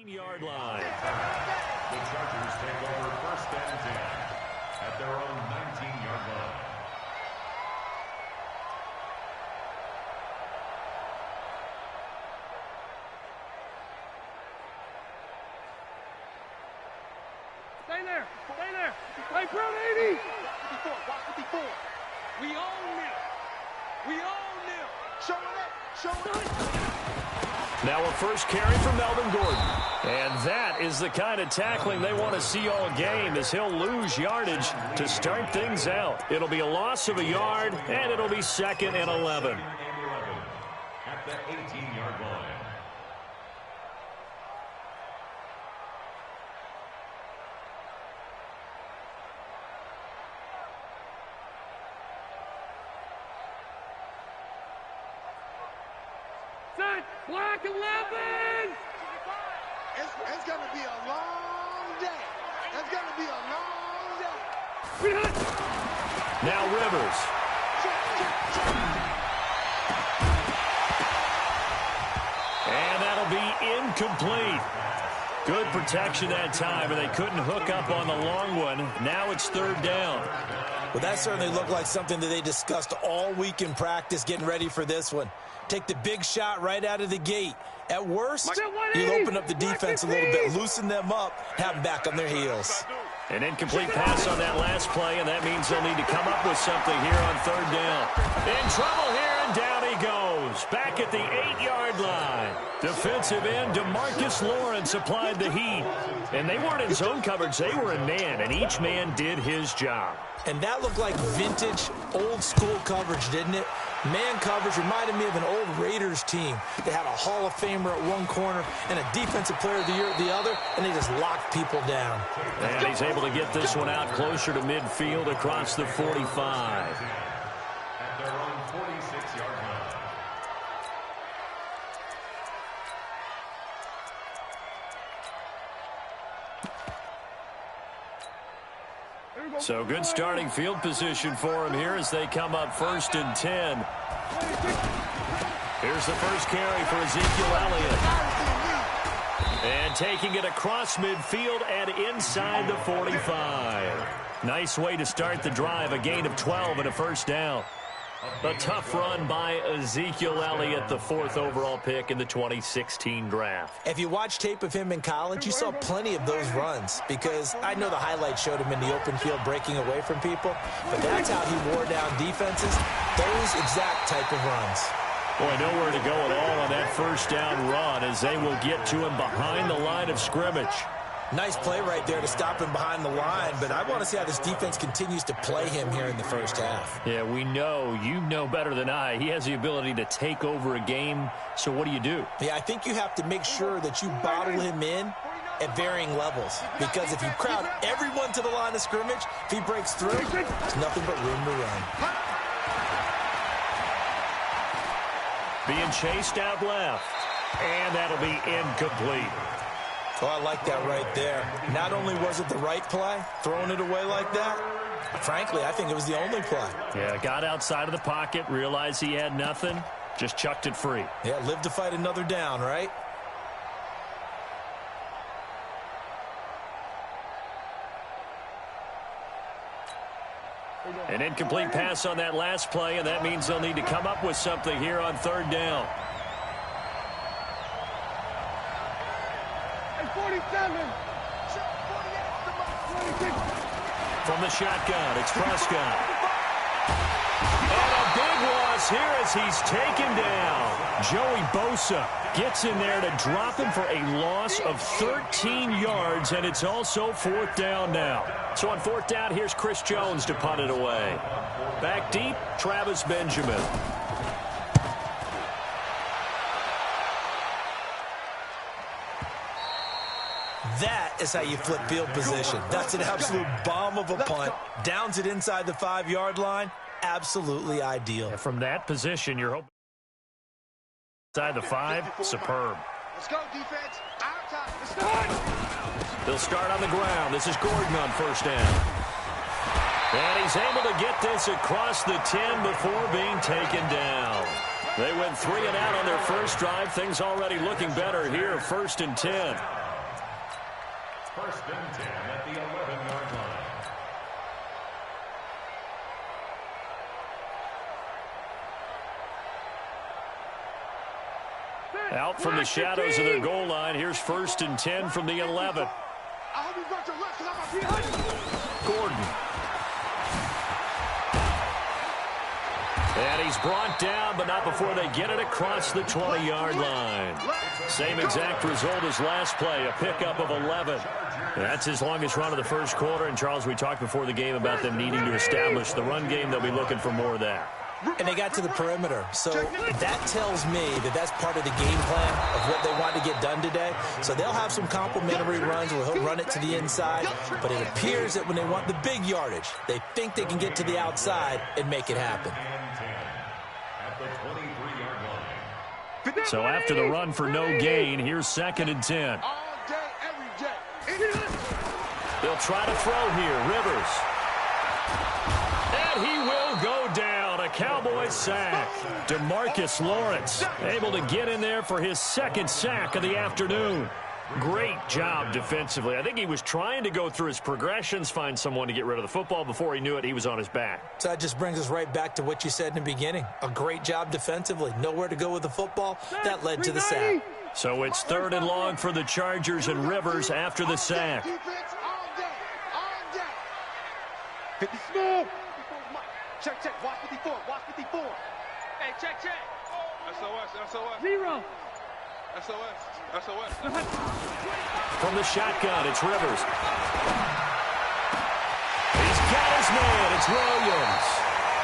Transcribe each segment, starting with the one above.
Yard line. The Chargers take over 1st and 10 at their own 19-yard line. Stay there. Stay there. Hey, Brown 80. 54. Watch 54. We own them. We own them. Show it up. Show it up. Now a first carry from Melvin Gordon. And that is the kind of tackling they want to see all game, as he'll lose yardage to start things out. It'll be a loss of a yard, and it'll be 2nd and 11. At the 18-yard line. Black 11! It's going to be a long day. It's going to be a long day. Now Rivers. And that'll be incomplete. Good protection that time, and they couldn't hook up on the long one. Now it's 3rd down. Well, that certainly looked like something that they discussed all week in practice, getting ready for this one. Take the big shot right out of the gate. At worst, you'll open up the defense a little bit, loosen them up, have them back on their heels. An incomplete pass on that last play, and that means they'll need to come up with something here on 3rd down. In trouble here, and down he goes. Back at the 8-yard line. Defensive end DeMarcus Lawrence applied the heat. And they weren't in zone coverage, they were in man, and each man did his job. And that looked like vintage, old-school coverage, didn't it? Man coverage reminded me of an old Raiders team. They had a Hall of Famer at one corner and a Defensive Player of the Year at the other, and they just locked people down. And he's able to get this one out closer to midfield across the 45. At their own 46-yard line. So good starting field position for him here as they come up 1st and 10. Here's the first carry for Ezekiel Elliott. And taking it across midfield and inside the 45. Nice way to start the drive, a gain of 12 and a 1st down. A tough run by Ezekiel Elliott, the 4th overall pick in the 2016 draft. If you watch tape of him in college, you saw plenty of those runs, because I know the highlights showed him in the open field breaking away from people, but that's how he wore down defenses, those exact type of runs. Boy, nowhere to go at all on that 1st down run, as they will get to him behind the line of scrimmage. Nice play right there to stop him behind the line, but I want to see how this defense continues to play him here in the 1st half. Yeah, we know, you know better than I, he has the ability to take over a game, so what do you do? Yeah, I think you have to make sure that you bottle him in at varying levels, because if you crowd everyone to the line of scrimmage, if he breaks through, there's nothing but room to run. Being chased out left, and that'll be incomplete. Oh, I like that right there. Not only was it the right play, throwing it away like that, frankly, I think it was the only play. Yeah, got outside of the pocket, realized he had nothing, just chucked it free. Yeah, live to fight another down, right? An incomplete pass on that last play, and that means they'll need to come up with something here on 3rd down. 47. From the shotgun, it's Prescott. And a big loss here as he's taken down. Joey Bosa gets in there to drop him for a loss of 13 yards, and it's also 4th down now. So on 4th down, here's Chris Jones to punt it away. Back deep, Travis Benjamin. That is how you flip field position. That's an absolute bomb of a punt. Downs it inside the 5-yard line. Absolutely ideal. And from that position, you're hoping inside the 5, superb. Let's go, defense. Out top. Let's start. They'll start on the ground. This is Gordon on 1st down. And he's able to get this across the 10 before being taken down. They went 3 and out on their first drive. Things already looking better here, 1st and 10. first and 10 at the 11-yard line. Out from the shadows of their goal line. Here's first and 10 from the 11. Gordon. And he's brought down, but not before they get it across the 20-yard line. Same exact result as last play, a pickup of 11. That's his longest run of the first quarter. And, Charles, we talked before the game about them needing to establish the run game. They'll be looking for more of that. And they got to the perimeter. So that tells me that that's part of the game plan of what they want to get done today. So they'll have some complementary runs where he'll run it to the inside. But it appears that when they want the big yardage, they think they can get to the outside and make it happen. So after the run for no gain, here's second and 10. They'll try to throw here. Rivers. And he will go down. A Cowboys sack. DeMarcus Lawrence able to get in there for his second sack of the afternoon. Great job defensively. I think he was trying to go through his progressions, find someone to get rid of the football. Before he knew it, he was on his back. So that just brings us right back to what you said in the beginning. A great job defensively. Nowhere to go with the football. That led to the sack. So it's third and long for the Chargers and Rivers after the sack. Check, check. Watch 54. Watch 54. Hey, check, check. SOS, SOS. Zero. SOS, SOS. From the shotgun, it's Rivers. He's got his man. It's Williams.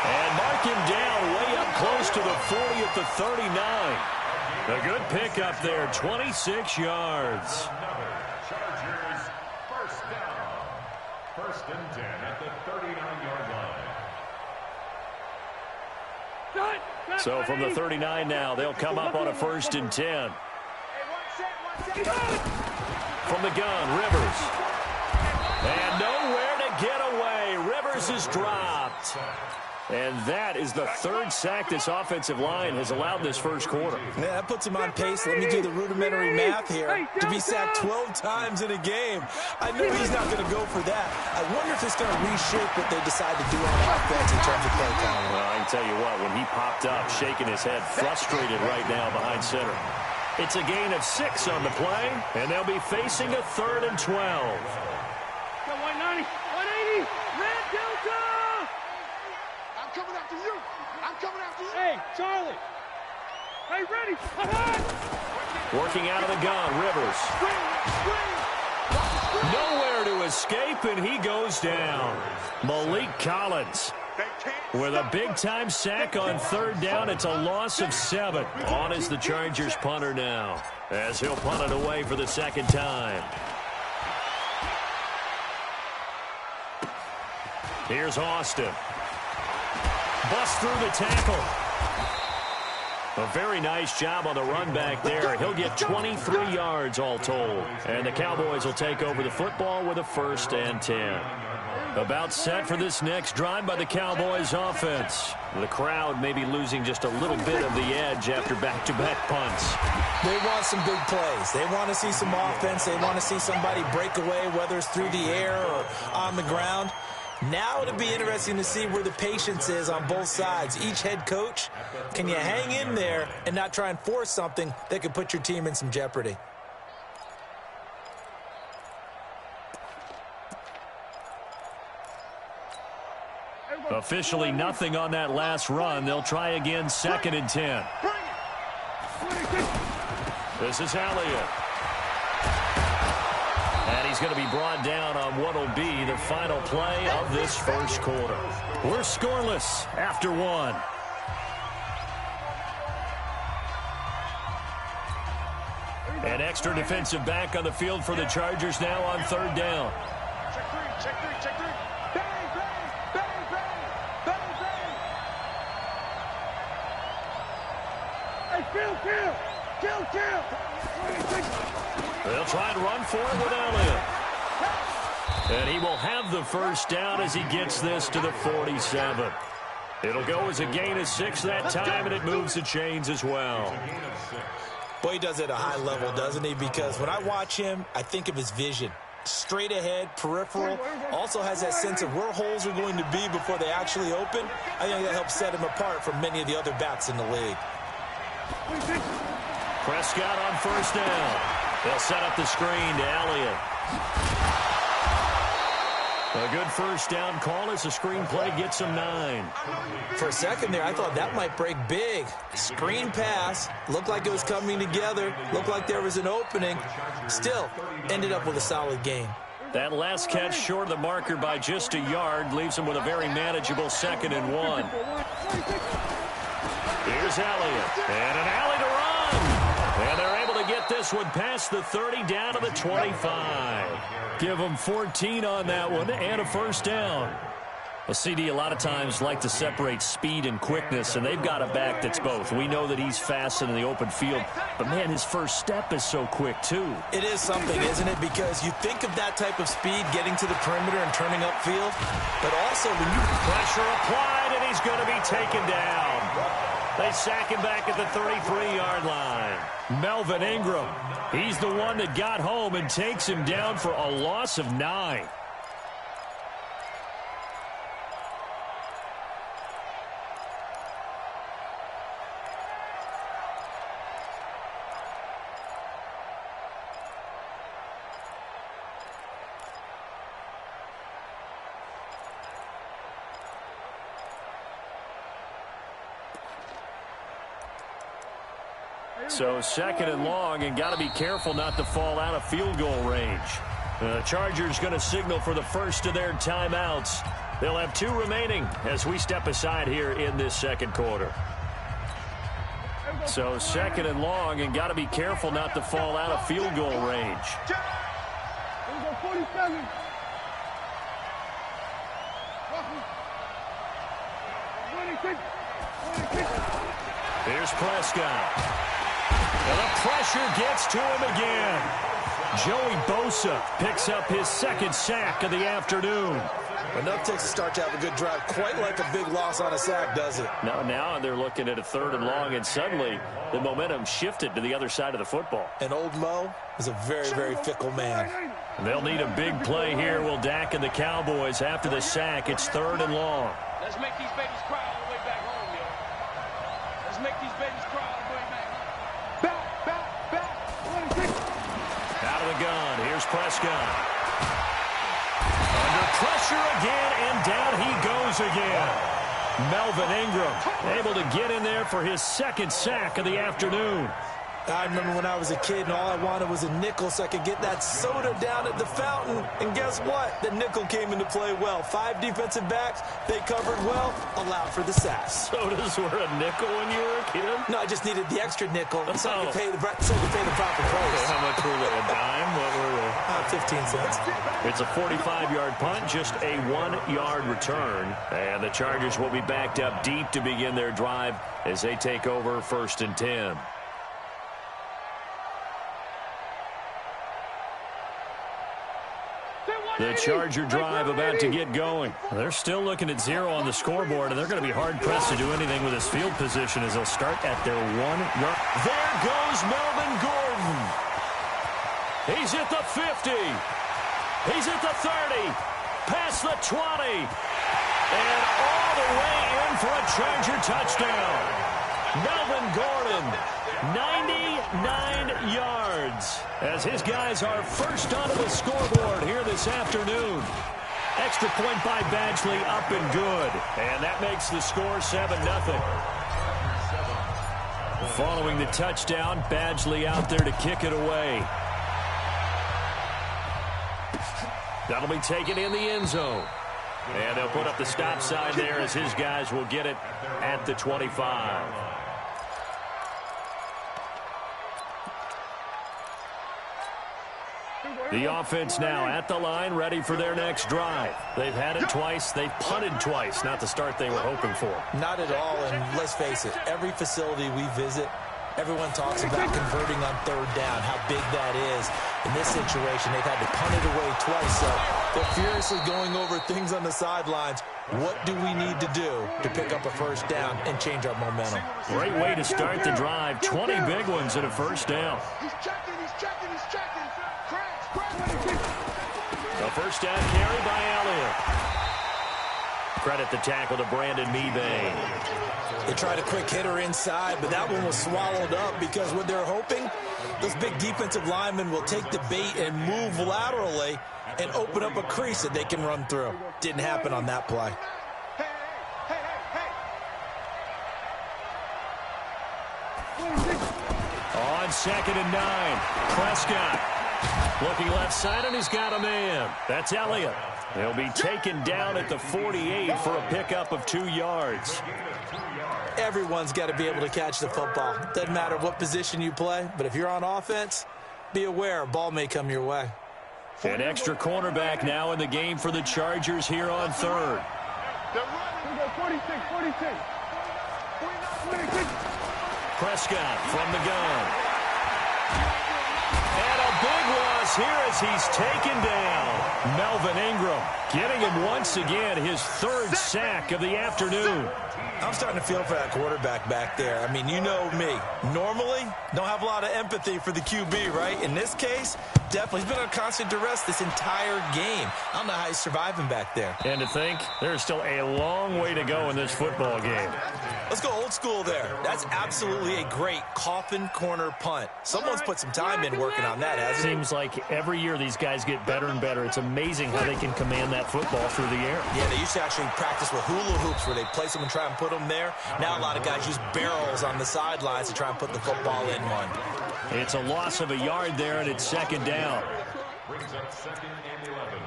And mark him down way up close to the 40 at the 39. A good pickup there, 26 yards. Chargers first down. First and 10 at the 39-yard line. So from the 39 now, they'll come up on a first and 10. From the gun, Rivers. And nowhere to get away. Rivers is dropped. And that is the third sack this offensive line has allowed this first quarter. Yeah, that puts him on pace. Let me do the rudimentary math here. To be sacked 12 times in a game. I know he's not going to go for that. I wonder if it's going to reshape what they decide to do on offense in terms of play time. Well, I can tell you what, when he popped up, shaking his head, frustrated right now behind center. It's a gain of 6 on the play, and they'll be facing a third and 12. Go 190, 180, red Delta! I'm coming after you. I'm coming after you. Hey, Charlie. Hey, ready. Working out of the gun, Rivers. Nowhere to escape, and he goes down. Malik Collins with a big-time sack on third down. It's a loss of 7. On is the Chargers punter now, as he'll punt it away for the second time. Here's Austin. Bust through the tackle. A very nice job on the run back there. He'll get 23 yards all told. And the Cowboys will take over the football with a first and 10. About set for this next drive by the Cowboys offense. The crowd may be losing just a little bit of the edge after back-to-back punts. They want some big plays. They want to see some offense. They want to see somebody break away, whether it's through the air or on the ground. Now it'll be interesting to see where the patience is on both sides. Each head coach, can you hang in there and not try and force something that could put your team in some jeopardy? Officially nothing on that last run. They'll try again, second and 10. This is Elliott. And he's going to be brought down on what will be the final play of this first quarter. We're scoreless after 1. An extra defensive back on the field for the Chargers now on third down. Check 3, check 3, check 3. Bang, bang, bang, bang, bang, bang. Hey, kill. They'll try and run for it with Elliott. And he will have the first down as he gets this to the 47. It'll go as a gain of 6 that time, and it moves the chains as well. Boy, he does it at a high level, doesn't he? Because when I watch him, I think of his vision. straight ahead, peripheral. Also has that sense of where holes are going to be before they actually open. I think that helps set him apart from many of the other backs in the league. Prescott on first down. They'll set up the screen to Elliott. A good first down call as the screen play gets him 9. For a second there, I thought that might break big. Screen pass. Looked like it was coming together. Looked like there was an opening. Still, ended up with a solid gain. That last catch short of the marker by just a yard leaves him with a very manageable 2nd and 1. Here's Elliott. And an alley to run. And they're able to get this one past the 30 down to the 25. Give them 14 on that one and a first down. A CD a lot of times like to separate speed and quickness, and they've got a back that's both. We know that he's fast in the open field, but, man, his first step is so quick, too. It is something, isn't it? Because you think of that type of speed getting to the perimeter and turning upfield, but also when you... Pressure applied, and he's going to be taken down. They sack him back at the 33-yard line. Melvin Ingram, he's the one that got home and takes him down for a loss of 9. So 2nd and long, and got to be careful not to fall out of field goal range. The Chargers going to signal for the first of their timeouts. They'll have 2 remaining as we step aside here in this second quarter. So 2nd and long, and got to be careful not to fall out of field goal range. Here's Prescott. And the pressure gets to him again. Joey Bosa picks up his 2nd sack of the afternoon. Enough takes to start to have a good drive. Quite like a big loss on a sack, does it? Now they're looking at a 3rd and long, and suddenly the momentum shifted to the other side of the football. And old Mo is a very, very fickle man. They'll need a big play here. Will Dak and the Cowboys after the sack. It's 3rd and long. Let's make these babies cry all the way back home, yo. Let's make these babies cry all the way back. Out of the gun, here's Prescott. Under pressure again, and down he goes again. Melvin Ingram able to get in there for his 2nd sack of the afternoon. I remember when I was a kid and all I wanted was a nickel so I could get that soda down at the fountain. And guess what? The nickel came into play well. 5 defensive backs, they covered well, allowed for the sacks. Sodas were a nickel when you were a kid? No, I just needed the extra nickel so I could pay the proper price. Okay, how much were they? A dime? What were they? 15 cents. It's a 45-yard punt, just a 1-yard return. And the Chargers will be backed up deep to begin their drive as they take over 1st and 10. The Charger drive about to get going. They're still looking at 0 on the scoreboard, and they're going to be hard-pressed to do anything with his field position as they'll start at their 1-yard. There goes Melvin Gordon. He's at the 50. He's at the 30. Past the 20. And all the way in for a Charger touchdown. Melvin Gordon, 99 yards, as his guys are first onto the scoreboard here this afternoon. Extra point by Badgley, up and good. And that makes the score 7-0. Following the touchdown, Badgley out there to kick it away. That'll be taken in the end zone. And they'll put up the stop sign there as his guys will get it at the 25. The offense now at the line, ready for their next drive. They've had it twice. They've punted twice. Not the start they were hoping for. Not at all, and let's face it, every facility we visit, everyone talks about converting on 3rd down, how big that is. In this situation, they've had to punt it away twice, so they're furiously going over things on the sidelines. What do we need to do to pick up a 1st down and change our momentum? Great way to start the drive. 20 big ones and a 1st down. He's checking, he's checking, he's checking. first down carry by Elliott. Credit the tackle to Brandon Mebane. They tried a quick hitter inside, but that one was swallowed up because what they're hoping, those big defensive linemen will take the bait and move laterally and open up a crease that they can run through. Didn't happen on that play. On 2nd and 9, Prescott looking left side, and he's got a man. That's Elliott. He'll be taken down at the 48 for a pickup of 2 yards. Everyone's got to be able to catch the football. Doesn't matter what position you play, but if you're on offense, be aware a ball may come your way. An extra cornerback now in the game for the Chargers here on 3rd. Prescott from the gun. And a big loss here as he's taken down. Melvin Ingram getting him once again, his 3rd sack of the afternoon. I'm starting to feel for that quarterback back there. I mean, you know me. Normally, don't have a lot of empathy for the QB, right? In this case, definitely. He's been on constant duress this entire game. I don't know how he's surviving back there. And to think, there's still a long way to go in this football game. Let's go old school there. That's absolutely a great coffin corner punt. Someone's put some time in working on that, hasn't it? Seems like every year these guys get better and better. It's amazing how they can command that football through the air. Yeah, they used to actually practice with hula hoops where they place them and try and put them there. Now a lot of guys use barrels on the sidelines to try and put the football in one. It's a loss of a yard there, and it's 2nd down. Brings up 2nd and 11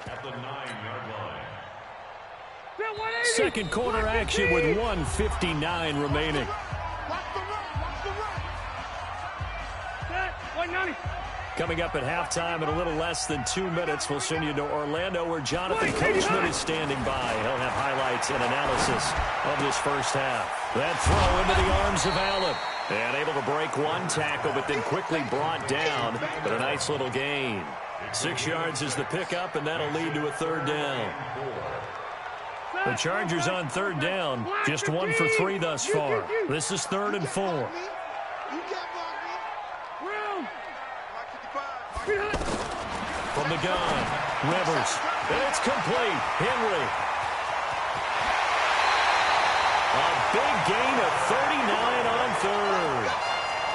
at the 9-yard line. Second quarter action with 1:59 remaining. Coming up at halftime in a little less than 2 minutes, we'll send you to Orlando where Jonathan Coachman is standing by. He'll have highlights and analysis of this first half. That throw into the arms of Allen. And able to break one tackle, but then quickly brought down. But a nice little gain. 6 yards is the pickup, and that'll lead to a 3rd down. The Chargers on 3rd down, just 1 for 3 thus far. This is 3rd and 4. From the gun, Rivers, and it's complete. Henry. A big gain of 39 on 3rd.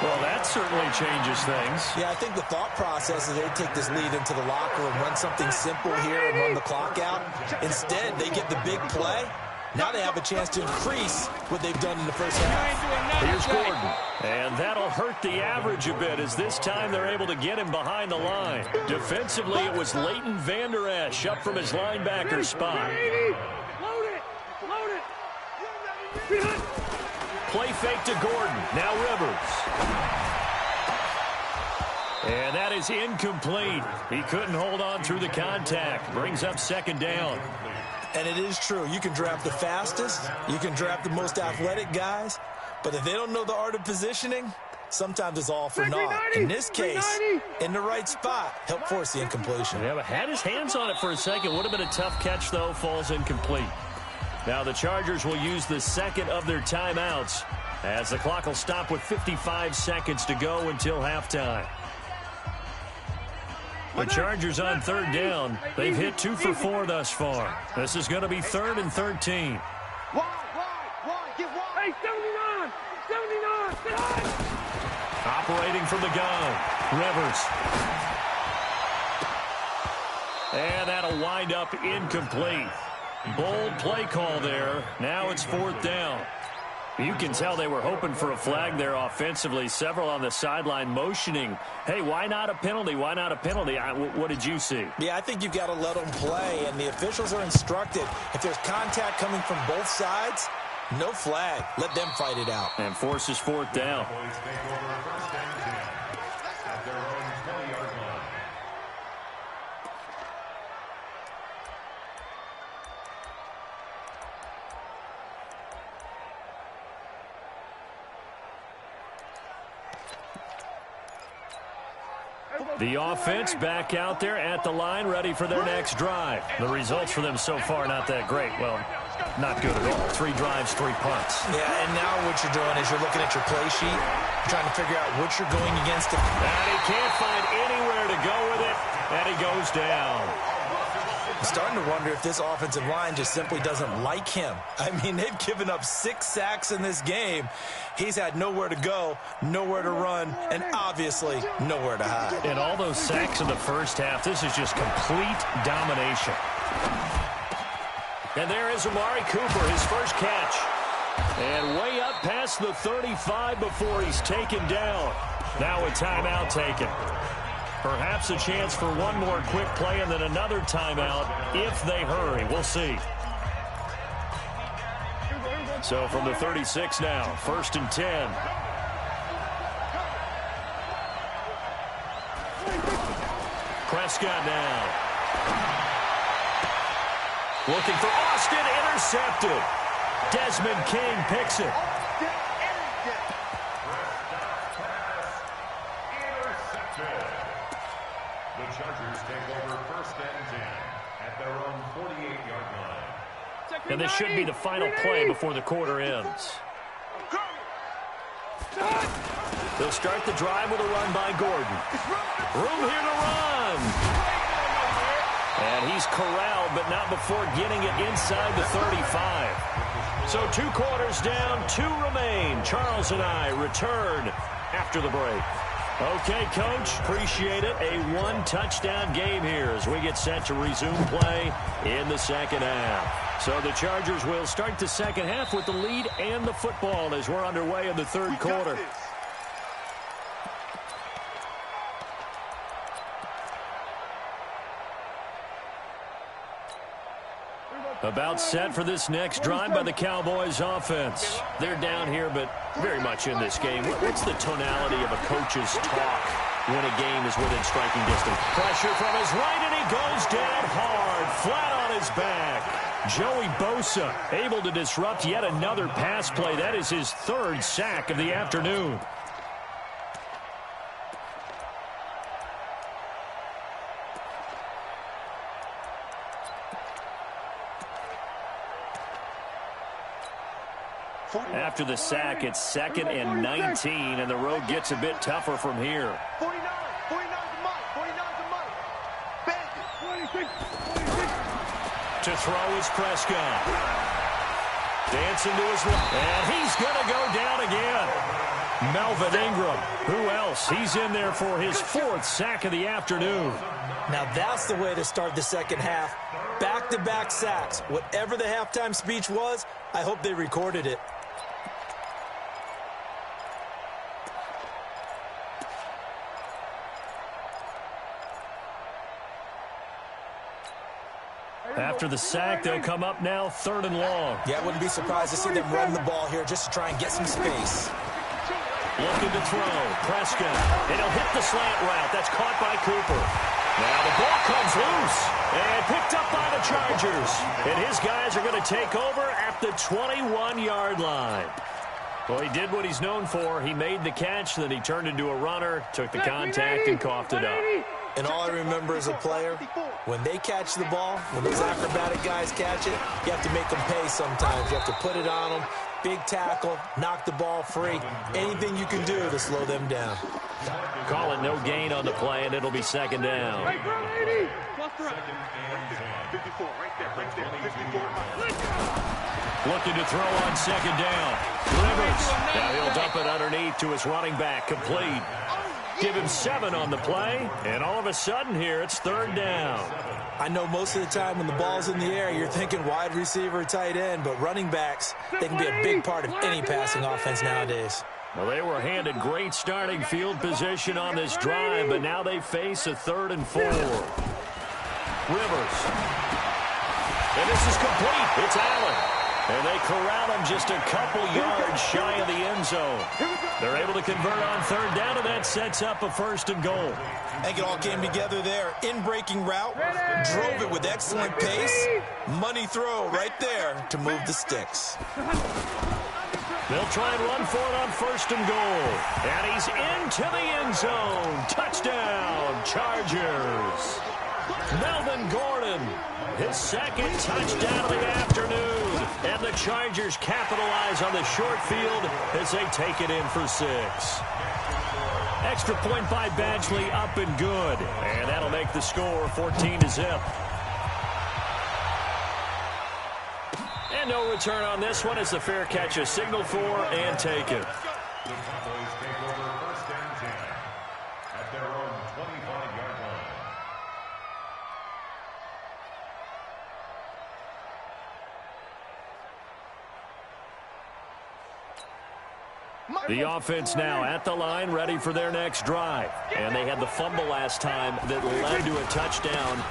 Well, that certainly changes things. Yeah, I think the thought process is they take this lead into the locker room, run something simple here and run the clock out. Instead, they get the big play. Now they have a chance to increase what they've done in the first half. Here's Gordon. And that'll hurt the average a bit as this time they're able to get him behind the line. Defensively, it was Leighton Vander Esch up from his linebacker spot. Play fake to Gordon. Now Rivers. And that is incomplete. He couldn't hold on through the contact. Brings up 2nd down. And it is true. You can draft the fastest. You can draft the most athletic guys. But if they don't know the art of positioning, sometimes it's all for naught. In this case, in the right spot, help force the incompletion. Yeah, but had his hands on it for a second. Would have been a tough catch, though. Falls incomplete. Now the Chargers will use the 2nd of their timeouts as the clock will stop with 55 seconds to go until halftime. The Chargers on 3rd down. They've hit 2 for 4 thus far. This is going to be 3rd and 13. Hey, 79! 79! Operating from the gun. Rivers. And that'll wind up incomplete. Bold play call there. Now it's 4th down. You can tell they were hoping for a flag there offensively. Several on the sideline motioning. Hey, why not a penalty? Why not a penalty? What did you see? Yeah, I think you've got to let them play, and the officials are instructed. If there's contact coming from both sides, no flag. Let them fight it out. And forces 4th down. The offense back out there at the line, ready for their next drive. The results for them so far not that great. Well, not good at all. 3 drives, 3 punts. Yeah, and now what you're doing is you're looking at your play sheet, trying to figure out what you're going against. And he can't find anywhere to go with it, and he goes down. I'm starting to wonder if this offensive line just simply doesn't like him. I mean, they've given up 6 sacks in this game. He's had nowhere to go, nowhere to run, and obviously nowhere to hide. And all those sacks in the first half, this is just complete domination. And there is Amari Cooper, his first catch. And way up past the 35 before he's taken down. Now a timeout taken. Perhaps a chance for one more quick play and then another timeout if they hurry. We'll see. So from the 36 now, 1st and 10. Prescott now. Looking for Austin, intercepted. Desmond King picks it. The Chargers take over 1st and 10 at their own 48-yard line. And this should be the final play before the quarter ends. They'll start the drive with a run by Gordon. Room here to run. And he's corralled, but not before getting it inside the 35. So 2 quarters down, 2 remain. Charles and I return after the break. Okay, Coach, appreciate it. A 1-touchdown game here as we get set to resume play in the second half. So the Chargers will start the second half with the lead and the football as we're underway in the 3rd quarter. About set for this next drive by the Cowboys offense. They're down here, but very much in this game. What's the tonality of a coach's talk when a game is within striking distance? Pressure from his right, and he goes down hard, flat on his back. Joey Bosa able to disrupt yet another pass play. That is his 3rd sack of the afternoon. After the sack, it's 2nd and 19, and the road gets a bit tougher from here. 49's the money. 49's the money. Bandit. 26. To throw is Prescott. Dancing to his left. And he's going to go down again. Melvin Ingram. Who else? He's in there for his 4th sack of the afternoon. Now that's the way to start the second half. Back-to-back sacks. Whatever the halftime speech was, I hope they recorded it. After the sack, they'll come up now 3rd and long. Yeah, I wouldn't be surprised to see them run the ball here just to try and get some space. Looking to throw. Prescott. And he'll hit the slant route. That's caught by Cooper. Now the ball comes loose. And picked up by the Chargers. And his guys are going to take over at the 21-yard line. Well, he did what he's known for. He made the catch, then he turned into a runner, took the contact, and coughed it up. And all I remember as a player, when they catch the ball, when those acrobatic guys catch it, you have to make them pay sometimes. You have to put it on them, big tackle, knock the ball free. Anything you can do to slow them down. Call it no gain on the play, and it'll be 2nd down. Right, bro, 80. Cluster up. 54, right there, 54. Looking to throw on 2nd down. Rivers. Now he'll dump it underneath to his running back, complete. Give him 7 on the play, and all of a sudden here, it's 3rd down. I know most of the time when the ball's in the air, you're thinking wide receiver, tight end, but running backs, they can be a big part of any passing offense nowadays. Well, they were handed great starting field position on this drive, but now they face a 3rd and 4. Rivers. And this is complete. It's Allen. And they corral him just a couple yards shy of the end zone. They're able to convert on 3rd down, and that sets up a 1st and goal. I think it all came together there. In-breaking route, drove it with excellent pace. Money throw right there to move the sticks. They'll try and run for it on 1st and goal. And he's into the end zone. Touchdown, Chargers. Melvin Gordon, his 2nd touchdown of the afternoon. And the Chargers capitalize on the short field as they take it in for 6. Extra point by Badgley, up and good. And that'll make the score 14-0. And no return on this one as the fair catch is signaled for and taken. The Cowboys take over first and 10 at their own 25-yard line. The offense now at the line, ready for their next drive. And they had the fumble last time that led to a touchdown.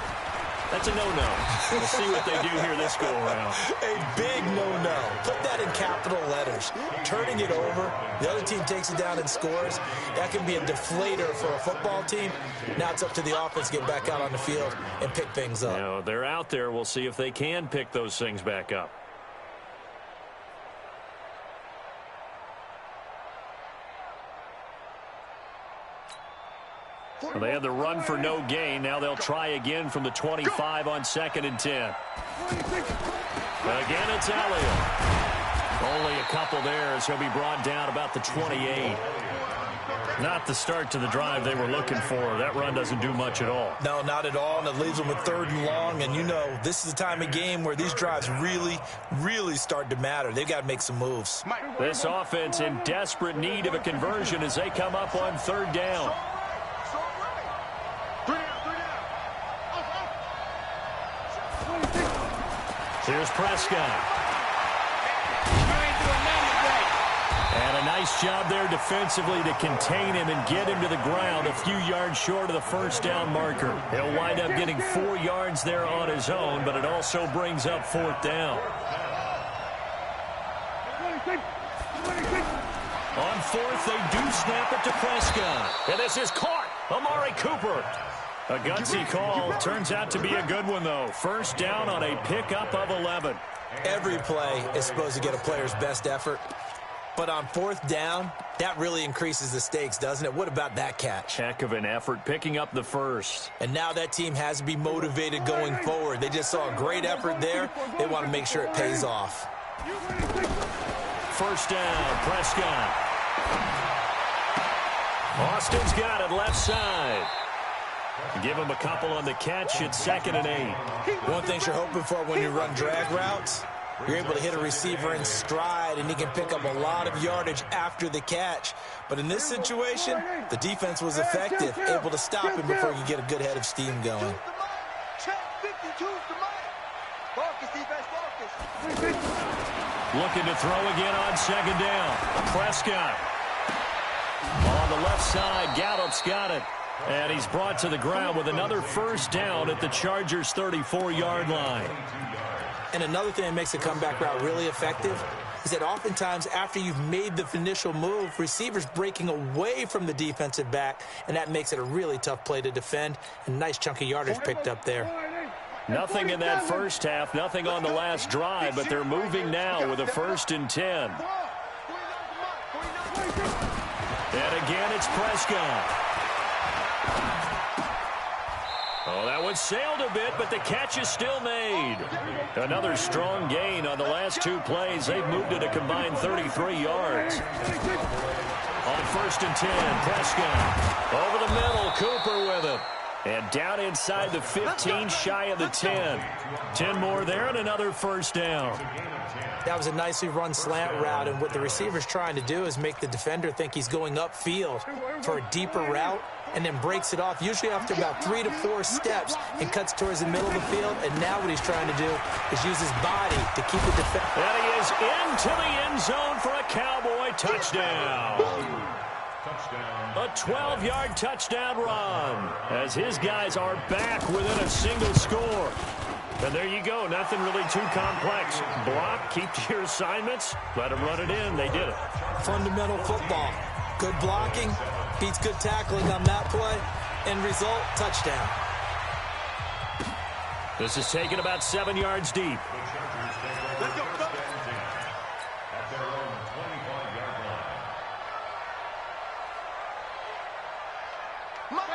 That's a no-no. We'll see what they do here this go-around. A big no-no. Put that in capital letters. Turning it over, the other team takes it down and scores. That can be a deflator for a football team. Now it's up to the offense to get back out on the field and pick things up. You know, they're out there. We'll see if they can pick those things back up. Well, they had the run for no gain. Now they'll try again from the 25 on 2nd and 10. Again, it's Elliott. Only a couple there as he'll be brought down about the 28. Not the start to the drive they were looking for. That run doesn't do much at all. No, not at all, and it leaves them with 3rd and long. And you know, this is the time of game where these drives really start to matter. They've got to make some moves. This offense in desperate need of a conversion as they come up on 3rd down. Here's Prescott. And a nice job there defensively to contain him and get him to the ground a few yards short of the 1st down marker. He'll wind up getting 4 yards there on his own, but it also brings up 4th down. On 4th, they do snap it to Prescott. And this is caught. Amari Cooper. A gutsy call. Turns out to be a good one, though. 1st down on a pickup of 11. Every play is supposed to get a player's best effort. But on 4th down, that really increases the stakes, doesn't it? What about that catch? Heck of an effort picking up the 1st. And now that team has to be motivated going forward. They just saw a great effort there. They want to make sure it pays off. 1st down, Prescott. Austin's got it left side. Give him a couple on the catch. It's 2nd and 8. One thing you're hoping for when you run drag routes, you're able to hit a receiver in stride, and he can pick up a lot of yardage after the catch. But in this situation, the defense was effective, able to stop him before you get a good head of steam going. Looking to throw again on 2nd down. Prescott. On the left side, Gallup's got it. And he's brought to the ground with another 1st down at the Chargers' 34-yard line. And another thing that makes a comeback route really effective is that oftentimes after you've made the initial move, receivers breaking away from the defensive back, and that makes it a really tough play to defend. A nice chunk of yardage picked up there. Nothing in that 1st half, nothing on the last drive, but they're moving now with a 1st and 10. And again, it's Prescott. Oh, that one sailed a bit, but the catch is still made. Another strong gain on the last 2 plays. They've moved it a combined 33 yards. On 1st and 10, Prescott. Over the middle, Cooper with it. And down inside the 15, shy of the 10. 10 more there and another 1st down. That was a nicely run slant route, and what the receiver's trying to do is make the defender think he's going upfield for a deeper route, and then breaks it off, usually after about 3 to 4 steps, and cuts towards the middle of the field. And now what he's trying to do is use his body to keep the defense. And he is into the end zone for a Cowboy touchdown. A 12-yard touchdown run as his guys are back within a single score. And there you go. Nothing really too complex. Block, keep to your assignments, let them run it in. They did it. Fundamental football. Good blocking beats good tackling on that play. End result, touchdown. This is taken about 7 yards deep. Let's go. At their own 25-yard line.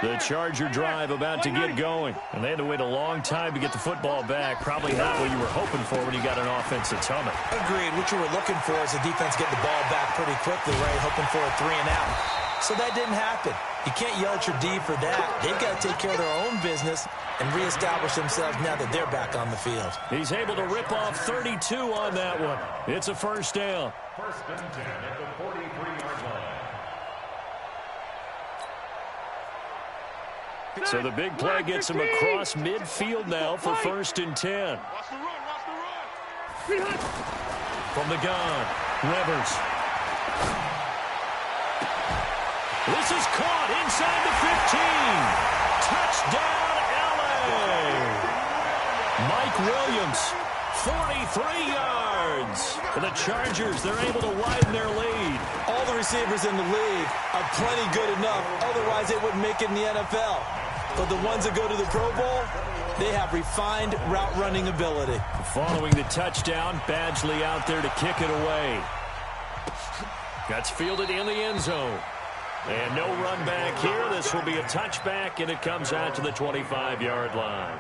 The Charger drive about to get going. And they had to wait a long time to get the football back. Probably not what you were hoping for when you got an offense that's humming. Agreed. What you were looking for is the defense getting the ball back pretty quickly, right? Hoping for a 3 and out. So that didn't happen. You can't yell at your D for that. They've got to take care of their own business and reestablish themselves now that they're back on the field. He's able to rip off 32 on that one. It's a first down. First and 10 at the 43-yard line. So the big play gets him across midfield now for first and 10. Watch the run, watch the run. From the gun, Rivers. This is caught inside the 15. Touchdown, LA. Mike Williams, 43 yards. For the Chargers, they're able to widen their lead. All the receivers in the league are plenty good enough. Otherwise, they wouldn't make it in the NFL. But the ones that go to the Pro Bowl, they have refined route running ability. Following the touchdown, Badgley out there to kick it away. That's fielded in the end zone. And no run back here. This will be a touchback, and it comes out to the 25-yard line.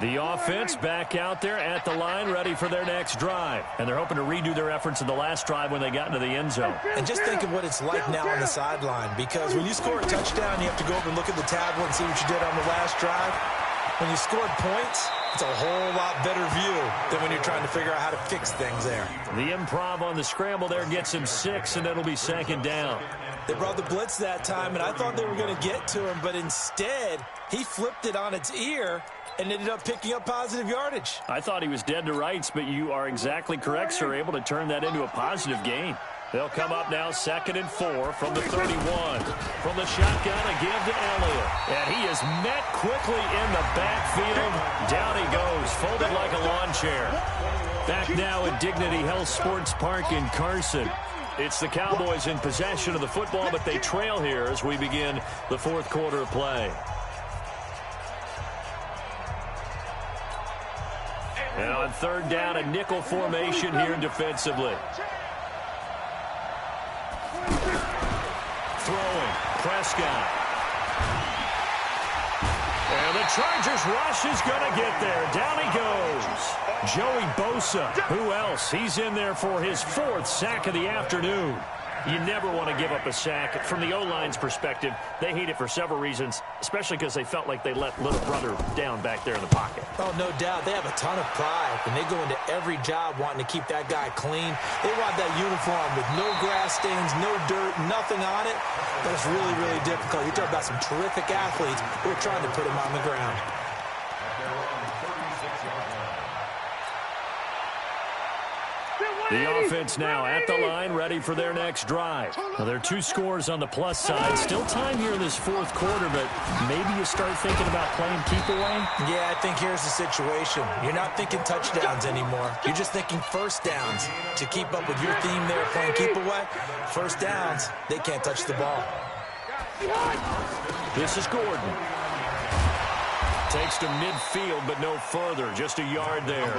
The offense back out there at the line, ready for their next drive. And they're hoping to redo their efforts in the last drive when they got into the end zone. And just think of what it's like now on the sideline, because when you score a touchdown, you have to go over and look at the tablet and see what you did on the last drive. When you scored points, it's a whole lot better view than when you're trying to figure out how to fix things there. The improv on the scramble there gets him 6, and it'll be second down. They brought the blitz that time, and I thought they were going to get to him, but instead, he flipped it on its ear and ended up picking up positive yardage. I thought he was dead to rights, but you are exactly correct, sir, able to turn that into a positive gain. They'll come up now 2nd and 4 from the 31. From the shotgun, a give to Elliott. And he is met quickly in the backfield. Down he goes, folded like a lawn chair. Back now at Dignity Health Sports Park in Carson. It's the Cowboys in possession of the football, but they trail here as we begin the fourth quarter of play. And on third down, a nickel formation here defensively. Throwing, Prescott. And the Chargers rush is going to get there. Down he goes. Joey Bosa. Who else? He's in there for his 4th sack of the afternoon. You never want to give up a sack. From the O-line's perspective, they hate it for several reasons, especially because they felt like they let little brother down back there in the pocket. Oh, no doubt. They have a ton of pride, and they go into every job wanting to keep that guy clean. They want that uniform with no grass stains, no dirt, nothing on it. But it's really, really difficult. You're talking about some terrific athletes who are trying to put him on the ground. The offense now at the line, ready for their next drive. Now, there are 2 scores on the plus side. Still time here in this fourth quarter, but maybe you start thinking about playing keep away? Yeah, I think here's the situation. You're not thinking touchdowns anymore. You're just thinking first downs. To keep up with your theme there, playing keep away, first downs, they can't touch the ball. This is Gordon. Takes to midfield, but no further. Just a yard there.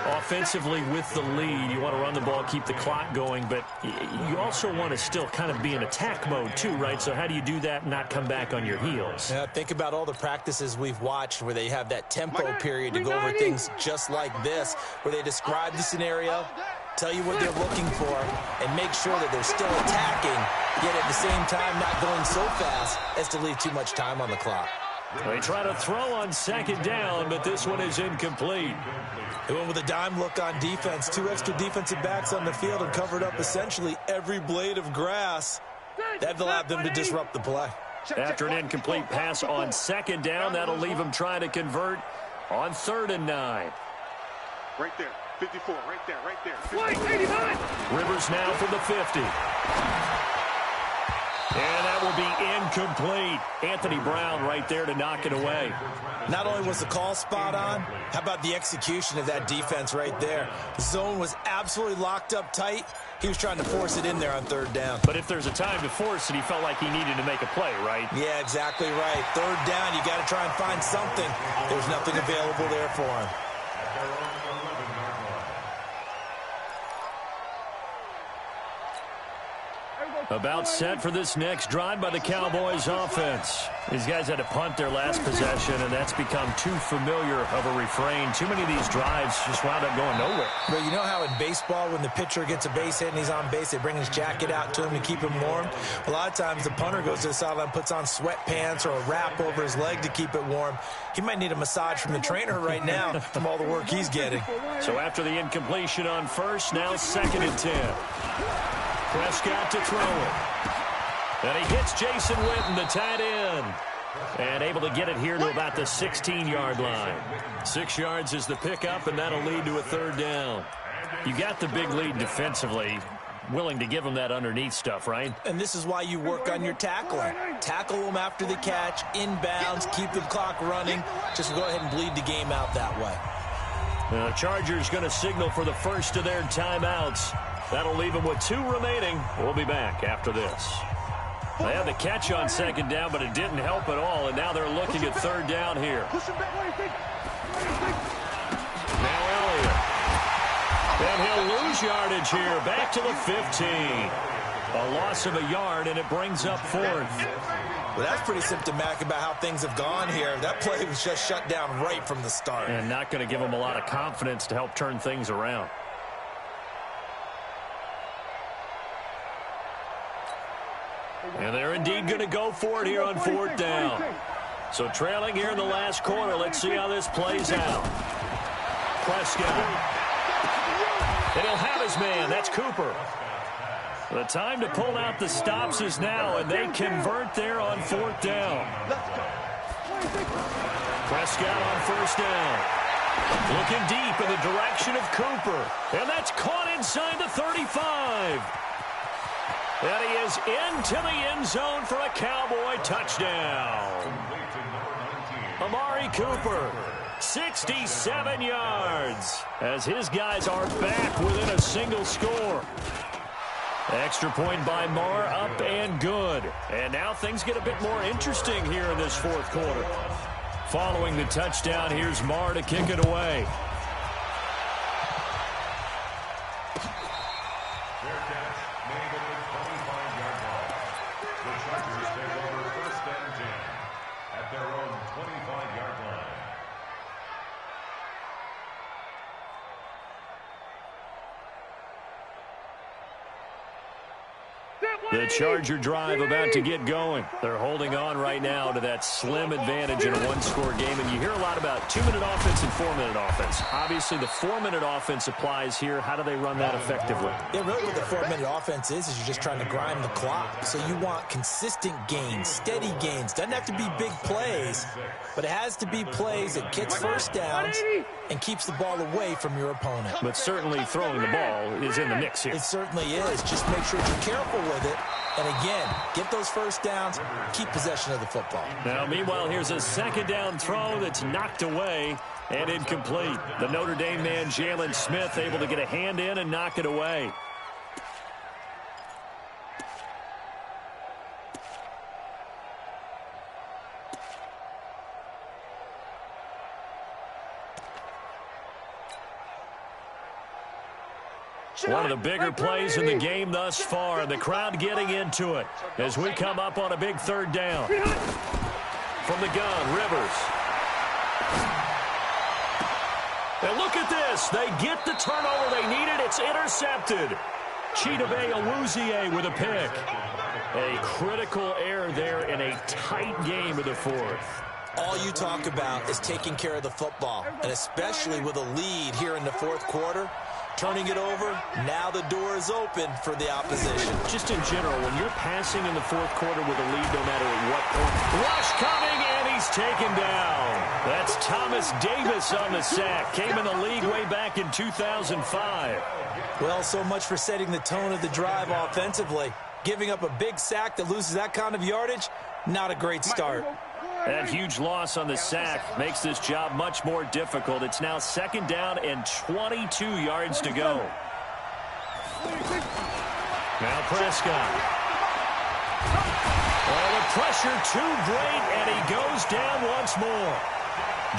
Offensively with the lead, you want to run the ball, keep the clock going, but you also want to still kind of be in attack mode too, right? So how do you do that and not come back on your heels? Yeah, think about all the practices we've watched where they have that tempo period to go over things just like this, where they describe the scenario, tell you what they're looking for, and make sure that they're still attacking, yet at the same time not going so fast as to leave too much time on the clock. They try to throw on second down, but this one is incomplete. They went with a dime look on defense. 2 extra defensive backs on the field and covered up essentially every blade of grass. That allowed them to disrupt the play. After an incomplete pass on second down, that'll leave them trying to convert on 3rd and 9. Right there, 54, right there, right there. 89. Rivers now from the 50. And that will be incomplete. Anthony Brown right there to knock it away. Not only was the call spot on, how about the execution of that defense right there? The zone was absolutely locked up tight. He was trying to force it in there on 3rd down. But if there's a time to force it, he felt like he needed to make a play, right? Yeah, exactly right. 3rd down, you got to try and find something. There's nothing available there for him. About set for this next drive by the Cowboys offense. These guys had to punt their last possession, and that's become too familiar of a refrain. Too many of these drives just wound up going nowhere. But you know how in baseball, when the pitcher gets a base hit and he's on base, they bring his jacket out to him to keep him warm? A lot of times the punter goes to the sideline, puts on sweatpants or a wrap over his leg to keep it warm. He might need a massage from the trainer right now from all the work he's getting. So after the incompletion on first, now 2nd and 10. Prescott to throw it. And he hits Jason Witten, the tight end. And able to get it here to about the 16-yard line. 6 yards is the pickup, and that'll lead to a 3rd down. You got the big lead defensively. Willing to give them that underneath stuff, right? And this is why you work on your tackling. Tackle them after the catch, inbounds, keep the clock running. Just go ahead and bleed the game out that way. The Chargers going to signal for the first of their timeouts. That'll leave them with 2 remaining. We'll be back after this. They had the catch on 2nd down, but it didn't help at all, and now they're looking at 3rd down here. Now Elliott. And he'll lose yardage here, back to the 15. A loss of a yard, and it brings up 4th. Well, that's pretty symptomatic about how things have gone here. That play was just shut down right from the start. And not going to give them a lot of confidence to help turn things around. And they're indeed going to go for it here on 4th down. So trailing here in the last quarter. Let's see how this plays out. Prescott. And he'll have his man. That's Cooper. The time to pull out the stops is now, and they convert there on 4th down. Prescott on 1st down. Looking deep in the direction of Cooper. And that's caught inside the 35. And he is into the end zone for a Cowboy touchdown. Amari Cooper, 67 yards, as his guys are back within a single score. Extra point by Marr, up and good. And now things get a bit more interesting here in this 4th quarter. Following the touchdown, here's Marr to kick it away. The Charger drive about to get going. They're holding on right now to that slim advantage in a 1-score game. And you hear a lot about 2-minute offense and 4-minute offense. Obviously, the 4-minute offense applies here. How do they run that effectively? Yeah, really what the 4-minute offense is you're just trying to grind the clock. So you want consistent gains, steady gains. Doesn't have to be big plays, but it has to be plays that gets first downs and keeps the ball away from your opponent. But certainly throwing the ball is in the mix here. It certainly is. Just make sure you're careful with it. And again, get those first downs, keep possession of the football. Now, meanwhile, here's a 2nd down throw that's knocked away and incomplete. The Notre Dame man, Jalen Smith, able to get a hand in and knock it away. One of the bigger plays in the game thus far. The crowd getting into it as we come up on a big 3rd down. From the gun, Rivers. And look at this. They get the turnover they needed. It's intercepted. Chidobe Awuzie with a pick. A critical error there in a tight game of the 4th. All you talk about is taking care of the football, and especially with a lead here in the 4th quarter. Turning it over, now the door is open for the opposition. Just in general, when you're passing in the 4th quarter with a lead, no matter at what point. Rush coming, and he's taken down. That's Thomas Davis on the sack. Came in the league way back in 2005. Well, so much for setting the tone of the drive offensively. Giving up a big sack that loses that kind of yardage, not a great start. That huge loss on the sack makes this job much more difficult. It's now 2nd down and 22 yards to go. Now Prescott. Oh, the pressure too great, and he goes down once more.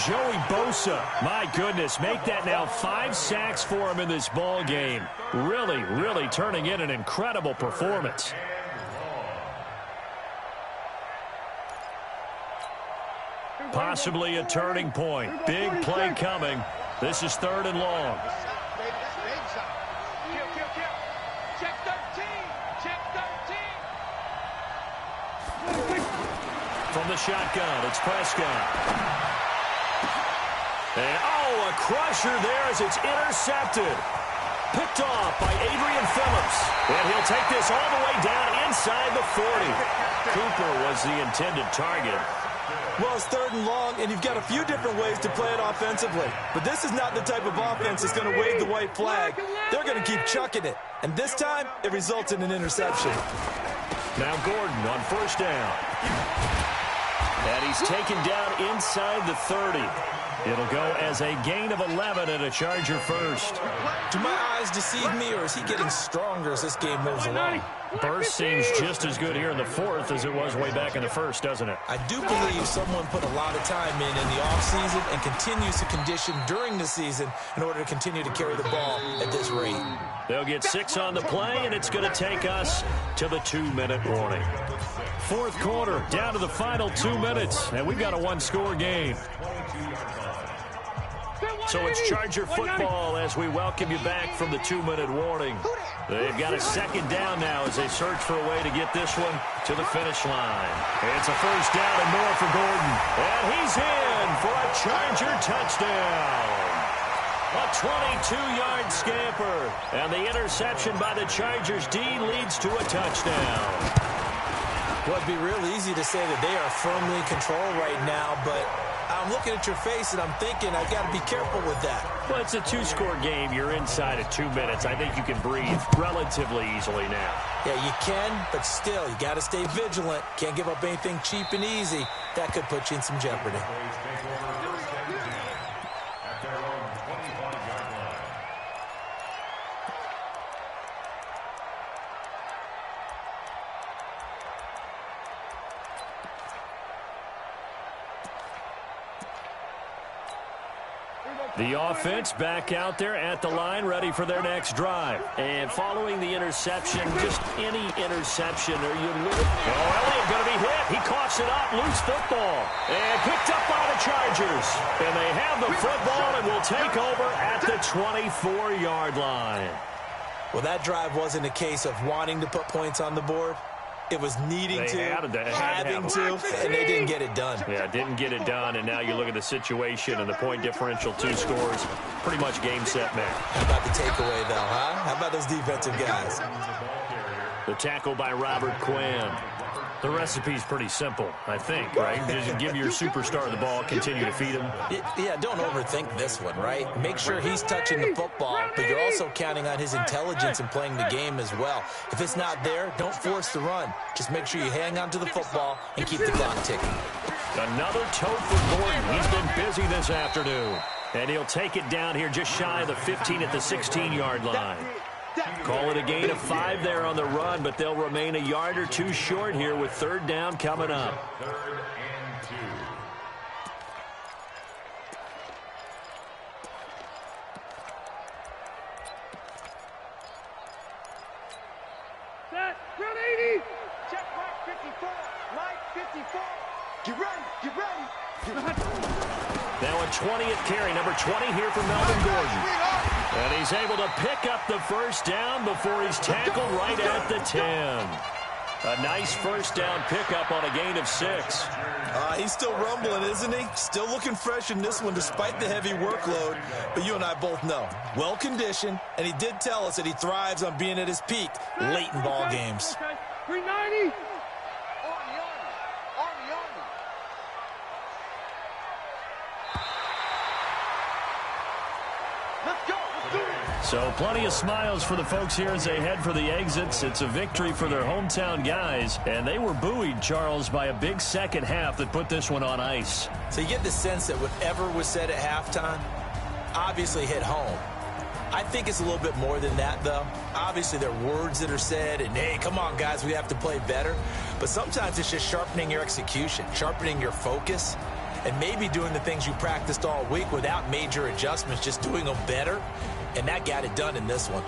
Joey Bosa, my goodness, make that now 5 sacks for him in this ball game. Really, really turning in an incredible performance. Possibly a turning point. Big play coming. This is 3rd and long. Check 13. Check 13. From the shotgun, it's Prescott. And, a crusher there as it's intercepted. Picked off by Adrian Phillips. And he'll take this all the way down inside the 40. Cooper was the intended target. Well, it's 3rd and long, and you've got a few different ways to play it offensively. But this is not the type of offense that's going to wave the white flag. They're going to keep chucking it. And this time, it results in an interception. Now Gordon on 1st down. And he's taken down inside the 30. It'll go as a gain of 11 and a Charger first. Do my eyes deceive me, or is he getting stronger as this game moves along? Burst seems just as good here in the 4th as it was way back in the 1st, doesn't it? I do believe someone put a lot of time in the offseason and continues to condition during the season in order to continue to carry the ball at this rate. They'll get 6 on the play, and it's going to take us to the 2-minute warning. 4th quarter, down to the final 2 minutes, and we've got a 1-score game. So it's Charger football as we welcome you back from the 2-minute warning. They've got a 2nd down now as they search for a way to get this one to the finish line. It's a 1st down and more for Gordon. And he's in for a Charger touchdown. A 22-yard scamper. And the interception by the Chargers D leads to a touchdown. Well, it'd be real easy to say that they are firmly in control right now, but I'm looking at your face and I'm thinking I've got to be careful with that. Well, it's a 2-score game. You're inside of 2 minutes. I think you can breathe relatively easily now. Yeah, you can, but still, you got to stay vigilant. Can't give up anything cheap and easy. That could put you in some jeopardy. The offense back out there at the line, ready for their next drive. And following the interception, just any interception, or you lose. Elliott going to be hit. He coughs it up, loose football. And picked up by the Chargers. And they have the football and will take over at the 24-yard line. Well, that drive wasn't a case of wanting to put points on the board. It was needing to, having to, and they didn't get it done. Yeah, didn't get it done, and now you look at the situation and the point differential, 2 scores, pretty much game, set, match. How about the takeaway, though, huh? How about those defensive guys? The tackle by Robert Quinn. The recipe's pretty simple, I think, right? Just give your superstar the ball, continue to feed him. Yeah, don't overthink this one, right? Make sure he's touching the football, but you're also counting on his intelligence in playing the game as well. If it's not there, don't force the run. Just make sure you hang on to the football and keep the clock ticking. Another tote for Gordon. He's been busy this afternoon. And he'll take it down here just shy of the 15 at the 16-yard line. Call it a gain of 5 there on the run, but they'll remain a yard or 2 short here with 3rd down coming up. 3rd and 2. Set. Round 80. Check Mike 54. Mike 54. Get ready. Get ready. Now a 20th carry, number 20 here for Melvin Gordon. And he's able to pick up the 1st down before he's tackled right at the 10. A nice 1st down pickup on a gain of 6. He's still rumbling, isn't he? Still looking fresh in this one despite the heavy workload. But you and I both know, well-conditioned, and he did tell us that he thrives on being at his peak late in ball games. 390. So plenty of smiles for the folks here as they head for the exits. It's a victory for their hometown guys, and they were buoyed, Charles, by a big 2nd half that put this one on ice. So you get the sense that whatever was said at halftime obviously hit home. I think it's a little bit more than that, though. Obviously, there are words that are said, and, hey, come on, guys, we have to play better. But sometimes it's just sharpening your execution, sharpening your focus, and maybe doing the things you practiced all week without major adjustments, just doing them better. And that got it done in this one.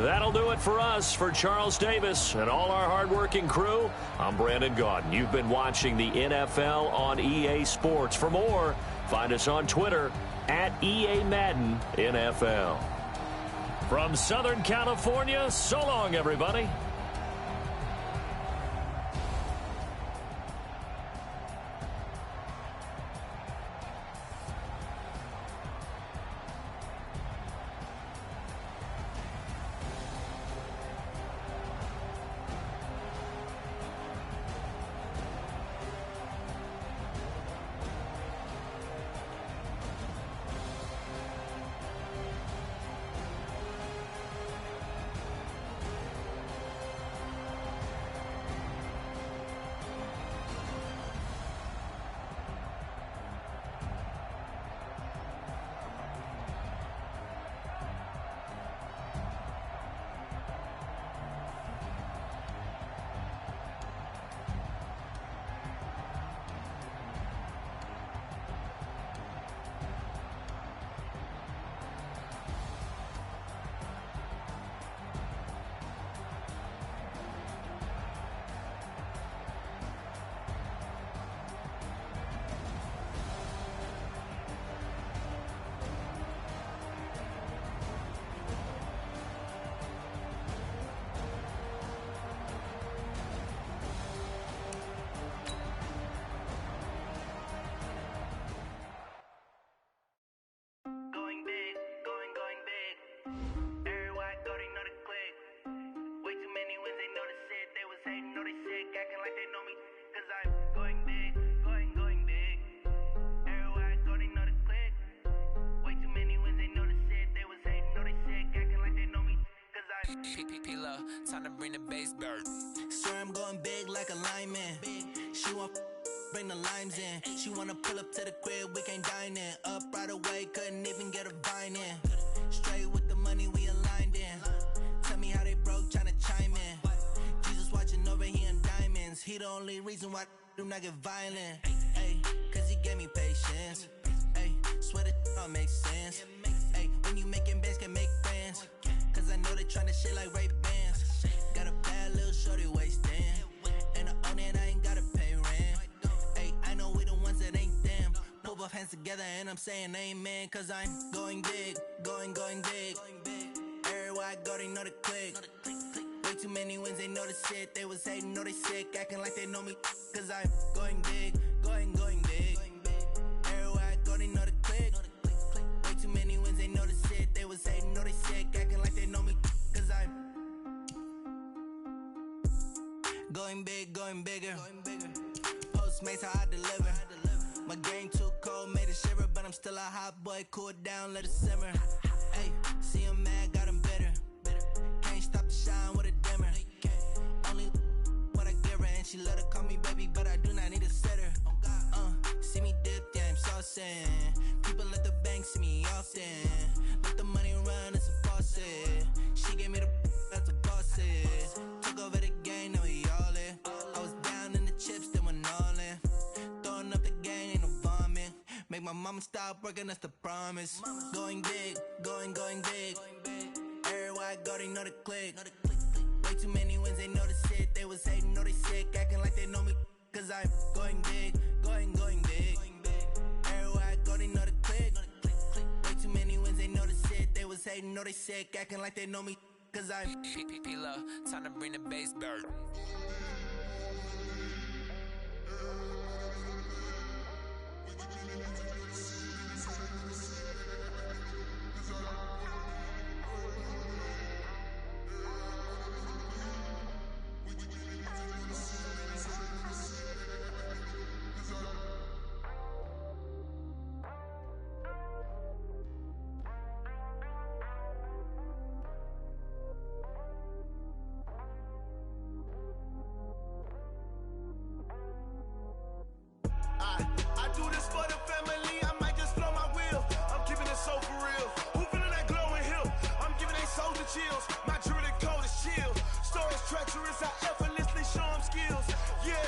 That'll do it for us. For Charles Davis and all our hardworking crew, I'm Brandon Gaudin. You've been watching the NFL on EA Sports. For more, find us on Twitter at EA Madden NFL. From Southern California, so long, everybody. Time to bring the bass bird. Swear I'm going big like a lineman. She want bring the limes in. She wanna pull up to the crib, we can't dine in. Up right away, couldn't even get a vine in. Straight with the money we aligned in. Tell me how they broke, tryna chime in. Jesus watching over here in diamonds. He the only reason why I do not get violent. Ay, cause he gave me patience. Ay, swear that all makes sense. Ay, when you making bands can make friends. Cause I know they tryna shit like Ray Bans. Got a bad little shorty wasting. And I own it, I ain't gotta pay rent. Ay, I know we the ones that ain't them. Pull both hands together and I'm saying amen. Cause I'm going big, going big. Everywhere I go, they know the click. Way too many wins, they know the shit. They was hating, know they sick, acting like they know me. Cause I'm going big, going big. Everywhere I go, they know the click. Way too many wins, they know the shit. They was hating, know they sick, acting like they know me. Cause I'm going big, going bigger. Postmates, how I deliver. My game too cold, made it shiver. But I'm still a hot boy, cool down, let it simmer. Hey, see him mad, got him bitter. Can't stop the shine with a dimmer. Only what I give her, and she let her call me baby, but I do not need a sitter. See me dip, yeah, I'm saucing. People at the bank see me often. Let the money run, it's a faucet. She gave me the that's a boss is. Took over the game, now we all in. I was down in the chips, then went all in. Throwing up the game, ain't no vomit. Make my mama stop working, that's the promise. Going big, going big. Everywhere I go, they know the click. Way too many wins, they know the shit. They was hating, know they sick, acting like they know me. Cause I'm going big, going big. Everywhere I go, they know the click. Way too many wins, they know the shit. They was hating, know they sick, acting like they know me. Cause I'm P-P-P-Love, time to bring the bass bird. I do this for the family, I might just blow my wheel. I'm keeping it so for real. Who feeling that glowing hill? I'm giving they soldier chills. My jewelry code is chill. Stories treacherous, I effortlessly show them skills. Yeah.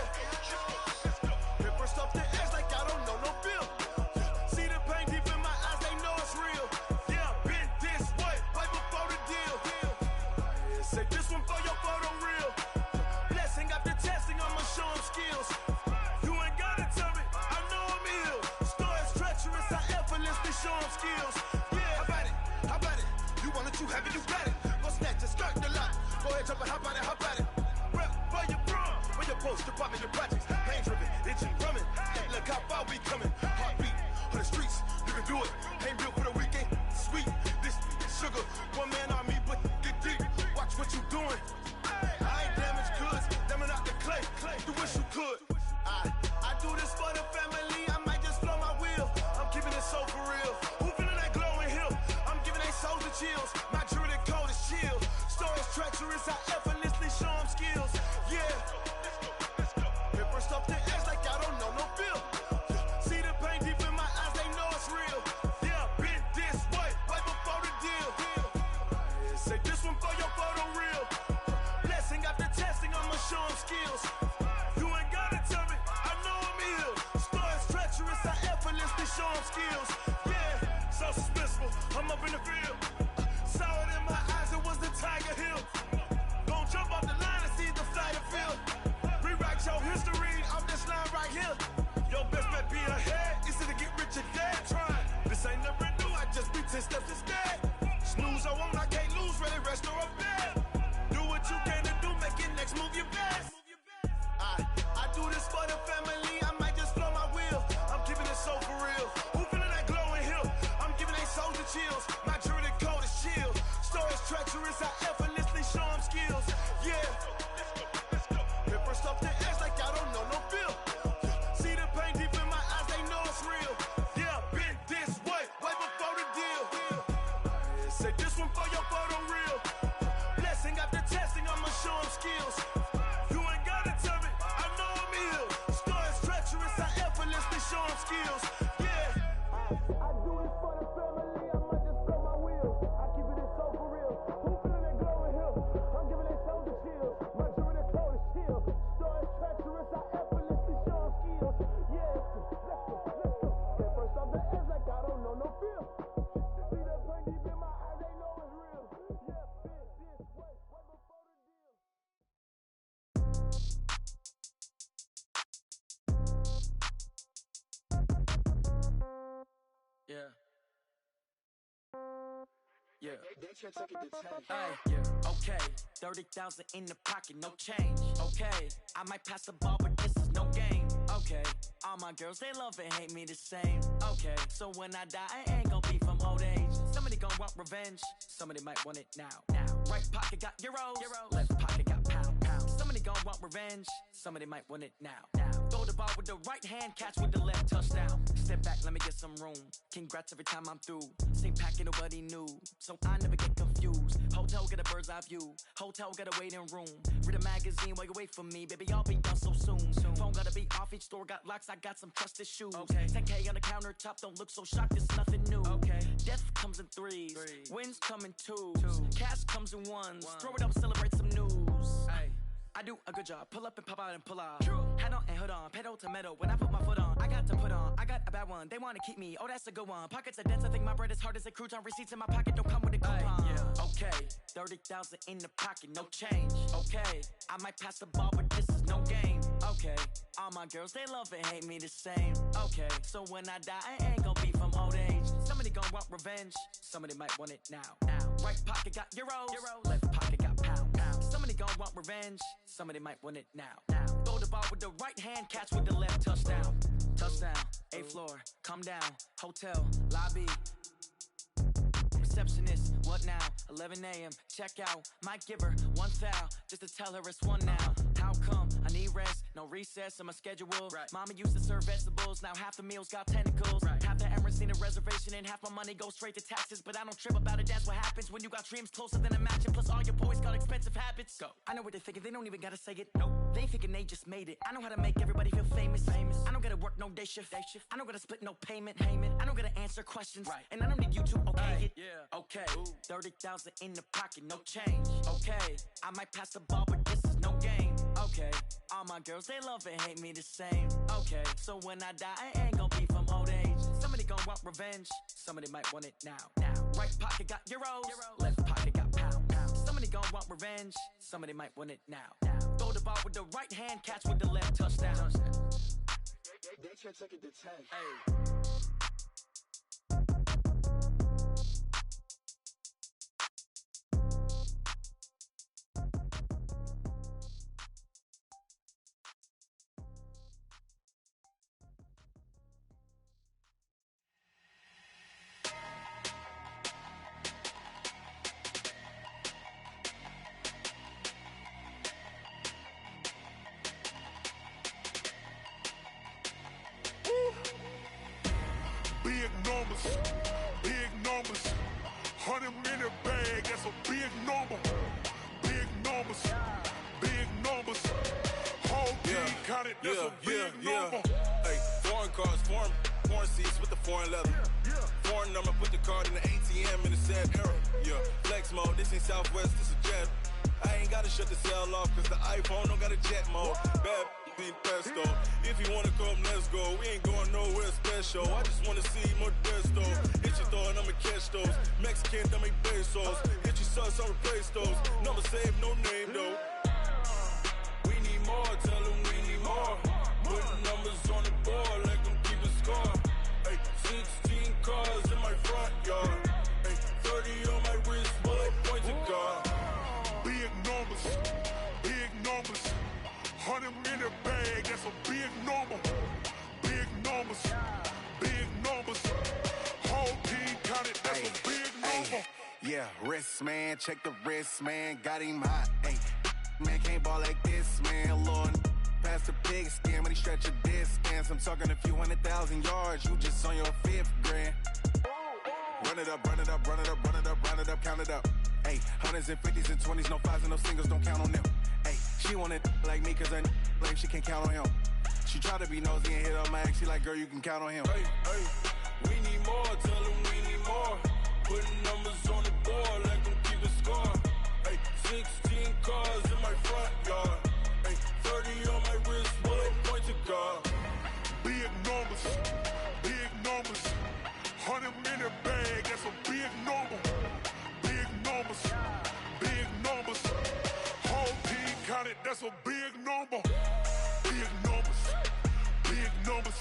Ripper stuff the edge like I don't know no feel. See the pain deep in my eyes, they know it's real. Yeah, been this way, right before the deal. Apartment the projects, pain driven, engine drumming. Hey, look how far we coming. Heartbeat on the streets, you can do it. Ain't built for the weekend, sweet. This sugar, one man army, but get deep. Watch what you doing. I ain't damaged goods, damn out the clay. You wish you could. I do this for the family. I might just blow my wheel. I'm keeping it so for real. Who feeling that glowing hill? I'm giving they souls the chills. My jewelry code is chill. Stories treacherous, I effortlessly show them skills. Yeah. Paper stuff to edge like I don't know no feel. See the pain deep in my eyes, they know it's real. Yeah, been this way, way before the deal. Say this one for your photo reel. Blessing after testing, I'ma show them skills. You ain't gotta tell me, I know I'm ill. Stories treacherous, I effortlessly show them skills. Yeah, so suspenseful, I'm up in the field. Saw it in my eyes, it was the Tiger Hill. Gon' jump off the line and see the flight of field. Rewrite your history off this line right here. Your best bet be ahead, easy to get rich or dead. Try, this ain't never new, I just be 10 steps instead. Snooze, I won't, I can't lose, ready, rest or a bed. Do what you can to do, make it next move your best. I do this for the family, I might just blow my wheel. I'm keeping it so for real. Who feeling that glowing hill? I'm giving they souls the chills. My jewelry code is chill. Stories treacherous, I effortlessly show them skills. Yeah. Paper stuff to edge like I don't know no feel. See the pain deep in my eyes, they know it's real. Yeah, been this way, way before the deal. Say this one for your photo reel. Blessing after testing, I'ma show them skills. You ain't gotta tell me, I know I'm ill. Stories treacherous, I effortlessly show them skills. Yeah. I do this for the family, I might just blow my wheel. I keep it so for real. Who feeling that glowing hill? I'm giving they souls the chills. My jewelry code is chill. Stories treacherous, I effortlessly show them skills. Yeah, let's go. Get first off the edge like I don't know no feel. See that pain deep in my eyes, they know it's real. Yeah, been this way, way before the deal. Yeah. Yeah. Hey, yeah. Okay. 30,000 in the pocket, no change. Okay. I might pass the ball, but this is no game. Okay. All my girls, they love and hate me the same. Okay. So when I die, I ain't gon' be from old age. Somebody gon' want revenge. Somebody might want it now. Right pocket got euros. Left pocket got pound. Somebody gon' want revenge. Somebody might want it now. Throw the ball with the right hand, catch with the left, touchdown. Step back, let me get some room. Congrats every time I'm through. Same packet, nobody knew, so I never get confused. Hotel got a bird's eye view. Hotel got a waiting room. Read a magazine while you wait for me, baby. I'll be done so soon. Phone gotta be off. Each store got locks. I got some trusted shoes. 10K on the countertop. Don't look so shocked. It's nothing new. Death comes in threes. Wins come in twos. Cash comes in ones. Throw it up, celebrate some news. I do a good job. Pull up and pop out and pull out. Hat on and hood on. Pedal to metal. When I put my foot on, I got to put on. I got a bad one. They want to keep me. Oh, that's a good one. Pockets are dense. I think my bread is hard as a crouton. Receipts in my pocket don't come with a coupon. Okay. 30,000 in the pocket. No change. Okay. I might pass the ball, but this is no game. Okay. All my girls, they love and hate me the same. Okay. So when I die, I ain't gon' be from old age. Somebody gon' want revenge. Somebody might want it now. Right pocket got euros. Left pocket got pound. Somebody gon' want revenge. Somebody might want it now. Throw the ball with the right hand, catch with the left, touchdown. Touchdown, 8th floor, come down, hotel, lobby. Receptionist, what now? 11 a.m., check out. Might give her one foul, just to tell her it's one now. How come? I need rest, no recess in my schedule. Mama used to serve vegetables, now half the meals got tentacles. Half the errands need a reservation and half my money goes straight to taxes. But I don't trip about it, that's what happens when you got dreams closer than a mansion. Plus all your boys got expensive habits. Go. I know what they're thinking, they don't even gotta say it. Nope. They thinking they just made it. I know how to make everybody feel famous. I don't gotta work no day shift. I don't gotta split no payment. I don't gotta answer questions. And I don't need you to okay it. Okay, 30,000 in the pocket, no change. Okay, I might pass the ball, but this is no game. Okay, all my girls, they love and hate me the same. Okay, so when I die, I ain't gon' be from old age. Somebody gon' want revenge. Somebody might want it now. Right pocket got euros. Left pocket got pound. Somebody gon' want revenge. Somebody might want it now. Throw the ball with the right hand, catch with the left, touchdown. They can't take it to 10. Hey. counted, that's a big number. Hey, foreign cars, foreign seats with the foreign leather. Foreign number, put the card in the ATM in the sad era. Yeah, flex mode, this ain't Southwest, this is jet. I ain't gotta shut the cell off, cause the iPhone don't got a jet mode. Bad be pesto. If you wanna come, let's go. We ain't going nowhere special. I just wanna see Modesto. Hit your thought, I'ma catch those. Mexican, dummy pesos. Hit your sus, I'll replace those. Number save, no name though. We need more, tell them we need more. Putting numbers on the board, like them keeping score. Hey, 16 cars in my front yard. Hey, 30 on my wrist, bullet point to God. Big numbers, big numbers. 100 in the bag, that's a big number. Big numbers, big numbers. Whole team counted, that's a big number. Yeah, wrist man, check the wrist man, got him hot. Hey, man can't ball like this, man. Lord, past the pig skin, when he stretch a distance. I'm talking a few 100,000 yards, you just on your 5th grand. Run it up, run it up, run it up, run it up, run it up, count it up. Hey, hundreds and 50s and 20s, no 5s and no singles, don't count on them. Hey, she want it like me, cause her like she can't count on him. She try to be nosy and hit up my ex, she like, girl, you can count on him. Hey, we need more, tell them we need more. Putting numbers on the board, like them keeping score. Hey, 16 cars in my front yard. Hey, 30 on my wrist, bullet point to God. Big numbers, big numbers. 100 in the bag, that's a big number. Big numbers, big numbers. Whole team counted, that's a big number. Big numbers, big numbers.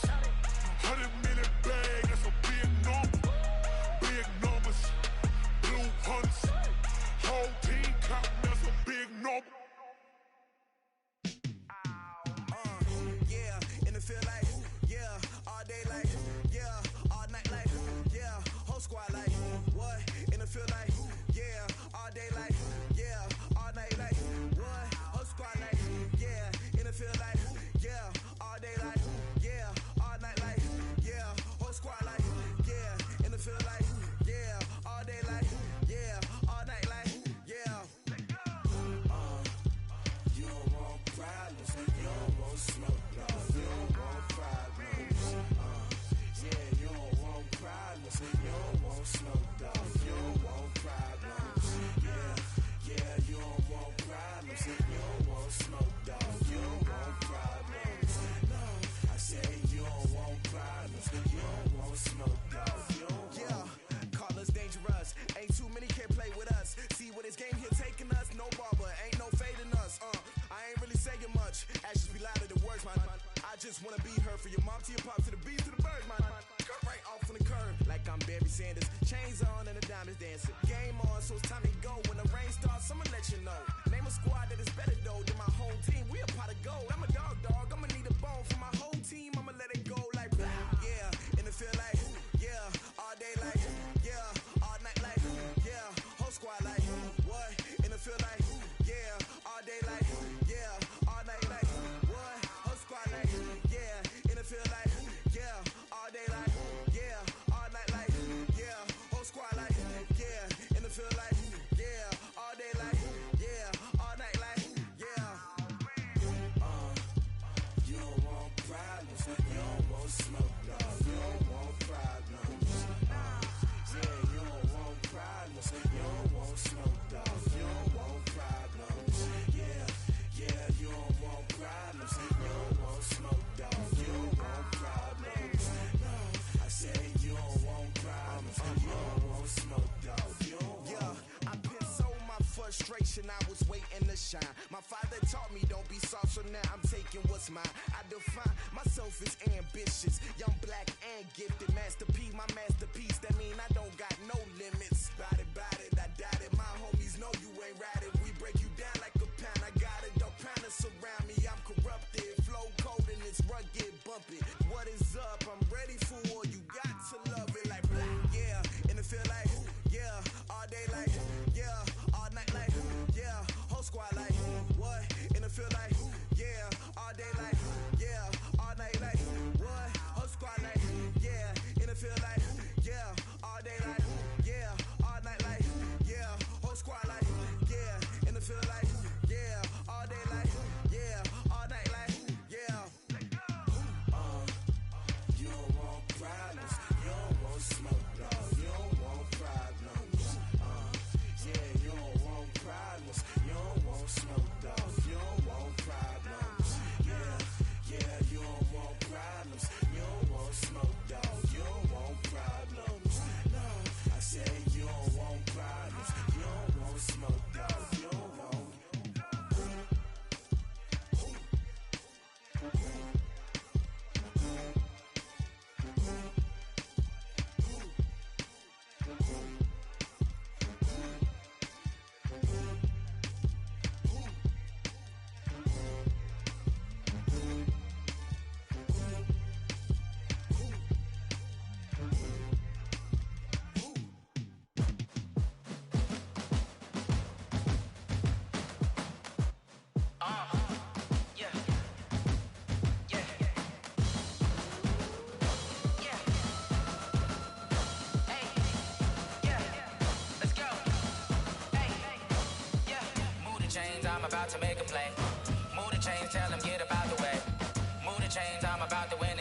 100 in the bag, that's a big number. Big numbers, blue hunts. Whole team counting, that's a big number. Yeah, and it feel like, yeah, all day like, yeah, all night like, yeah, whole squad like, what? And it feel like, yeah, all day like, yeah, all night like, what? Whole squad like, yeah, and it feel like, yeah, all day like, yeah, all night like, yeah, whole squad like, yeah, and it feel like, yeah, all day like, yeah, all night like, yeah. You don't want problems, you don't want smoke, dog. You don't want problems. Yeah, you don't want problems, you don't want smoke, dog. You don't want problems. Yeah, you don't want problems, you don't want smoke, dog. You don't want problems. No, I say you don't want problems, you don't want smoke, dog. You don't want. Yeah, call us dangerous. Ain't too many can play with us. See where this game here taking us. No barber, ain't no fading us. I ain't really saying much. Actions be louder than words, man. I just wanna be heard from your mom to your pop to the bees to the birds, man. Cut right off on the curb, like I'm Barry Sanders. Chains on and the diamonds dancing. Game on, so it's time to go. When the rain starts, I'ma let you know. Name a squad that is better though than my home team. We a pot of gold. I'm a dog. I'ma need a bone for my whole team. I'ma let it go like blah. Yeah, and it feel like yeah, all day like yeah, all night like yeah, whole squad like what? And it feel like yeah, all day like yeah, all night like what? Whole squad like yeah, and it feel like yeah, all day like yeah, all night like yeah, whole squad like yeah, and it feel like yeah, all day like yeah, all night like yeah. You don't want problems, you don't want smoke, dog. You don't want problems. Yeah, you don't want problems, you don't want smoke, dog. You don't want problems. Yeah, you don't want problems, you don't want smoke, dog. You don't want problems. No, I say you don't want problems, you don't want smoke, dog. You don't want. Yeah, I've been so my frustration, I was waiting to shine. My father taught me don't be soft, so now I'm taking what's mine. I define myself as ambitious, young, black, and gifted. Master P, my masterpiece. That mean I don't got no limits. Bout it, I doubt it. My homies know you ain't ratted. We break you down like a pound. I got a dog pound to surround me. I'm corrupted, flow cold and it's rugged, bumpy. What is up? I'm ready for war. You got to love it like blah. Yeah, and it feel like yeah, all day like yeah, all night like yeah, whole squad like what? And it feel like yeah, all day like yeah, all night like what? Whole squad like yeah, and it feel like yeah, all day like yeah, all night like yeah, whole squad like yeah, and it feel like yeah, all day like yeah, all night like yeah.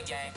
game.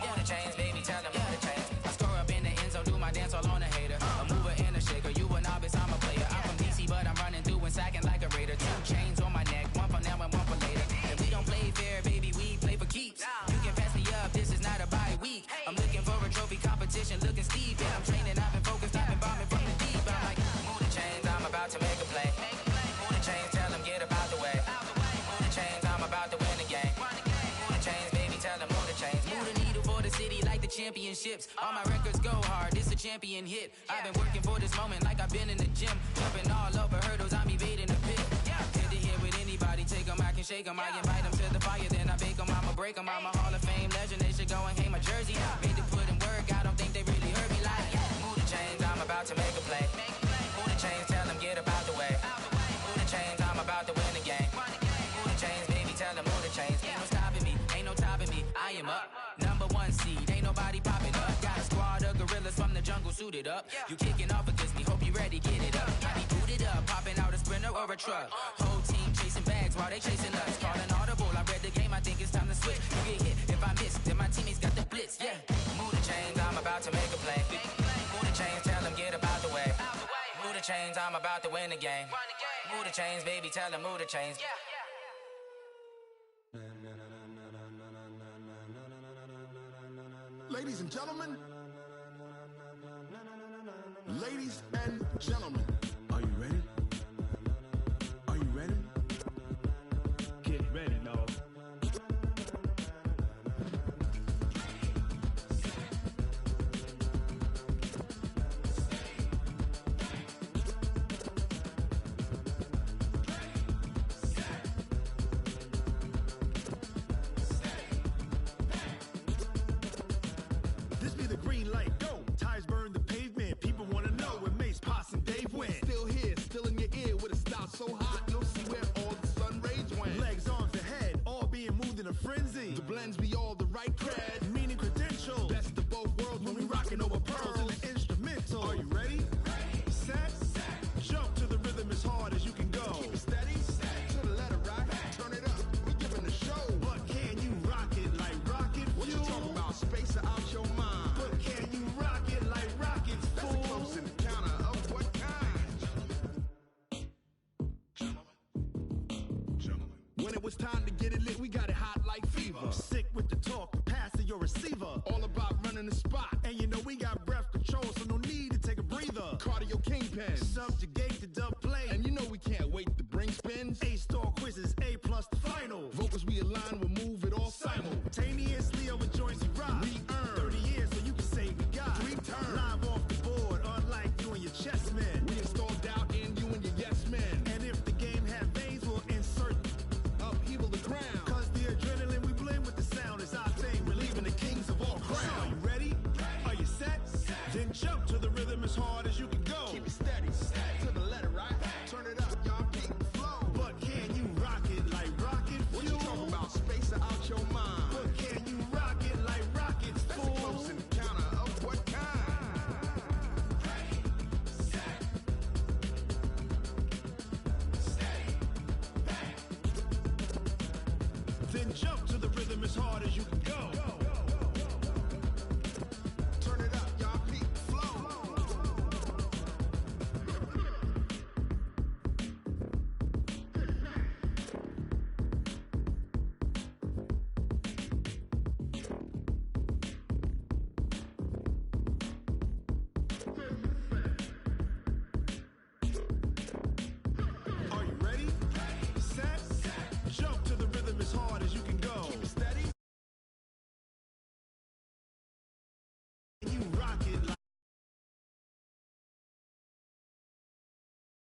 Move the chains, baby, tell them move the chains. I score up in the end zone, do my dance all on a hater. A mover and a shaker, you a novice, I'm a player. I'm from DC, but I'm running through and sacking like a raider. 2 chains on my neck, one for now and one for later. If we don't play fair, baby, we play for keeps. You can pass me up, this is not a bye week. I'm looking for a trophy competition, looking steep. And I'm training, I've been focused, I've been bombing from the deep. I'm like, move the chains, I'm about to make a play. Move the chains, tell them get about the way. Move the chains, I'm about to win the game. Move the chains, baby, tell them move the chains. Move the needle for the city like the championships. All my records go hard, this a champion hit. I've been working for this moment like I've been in the gym. Jumping all over hurdles, I'm evading the pit. Head to head with anybody, take them, I can shake them. I invite them to the fire, then I bake them, I'ma break them. I'm a Hall of Fame legend, they should go and hang my jersey. Made to put in work, I don't think they really heard me like, move the chains, I'm about to make a play. Move the chains, tell them get about the way. Move the chains, I'm about to win the game. Move the chains, baby, tell them move the chains. Ain't no stopping me, ain't no topping me, I am up. Number 1 seed, ain't nobody popping up. Got a squad of gorillas from the jungle suited up. You kicking off against me, hope you ready, get it up. I be booted up, popping out a sprinter or a truck. Whole team chasing bags while they chasing us. Calling audible, I read the game, I think it's time to switch. You get hit, if I miss, then my teammates got the blitz, yeah. Move the chains, I'm about to make a play. Move the chains, tell them get about the way. Move the chains, I'm about to win the game. Move the chains, baby, tell them move the chains. Ladies and gentlemen, ladies and gentlemen, are you ready? Are you ready? Get ready, no. This be the green light, go. Tires burn the pavement. People want to know where Mace, Poss, and Dave went. Still here, still in your ear with a style so hot, you'll see where all the sun rays went. Legs, arms, and head, all being moved in a frenzy. The blends be all the right cred, meaning credentials. Best of both worlds when we rockin' over pearls in the instrumental. Are you ready? Set, jump to the rhythm as hard as you can go. Keep it steady, to the letter right. Turn it up, we giving a show. But can you rock it like rocket fuel? What you talking about? Space out your mind. But can you rock it like rockets, fool? That's a close encounter of what kind? Gentlemen. When it was time to get it lit, we got it hot like fever. Sick with the talk, passing your receiver. All about running the spot. And you know we got breath control, so no need to take a breather. Cardio kingpin, subjugate the dub play. And you know we can't wait to bring spins. A-star quizzes, A+ the final. Vocals we align, we'll move it all simultaneously over joints we rock. We earn 30 years, so you can say we got 3 turns. Live off the board, unlike you and your chess men. We install doubt in you and your yes men. And if the game had veins, we'll insert upheaval the ground. Cause the adrenaline we blend with the sound is our thing, relieving the kings of all crowns. So are you ready? Are you set? Then jump to the rhythm as hard as you can go. Keep it steady, to the letter right. Turn it up, y'all keep the flow. But can you rock it like rocket fuel? What you talking about? Space out your mind. But can you rock it like rockets, fool? That's a close encounter of what kind? Then jump to the rhythm as hard as you can go.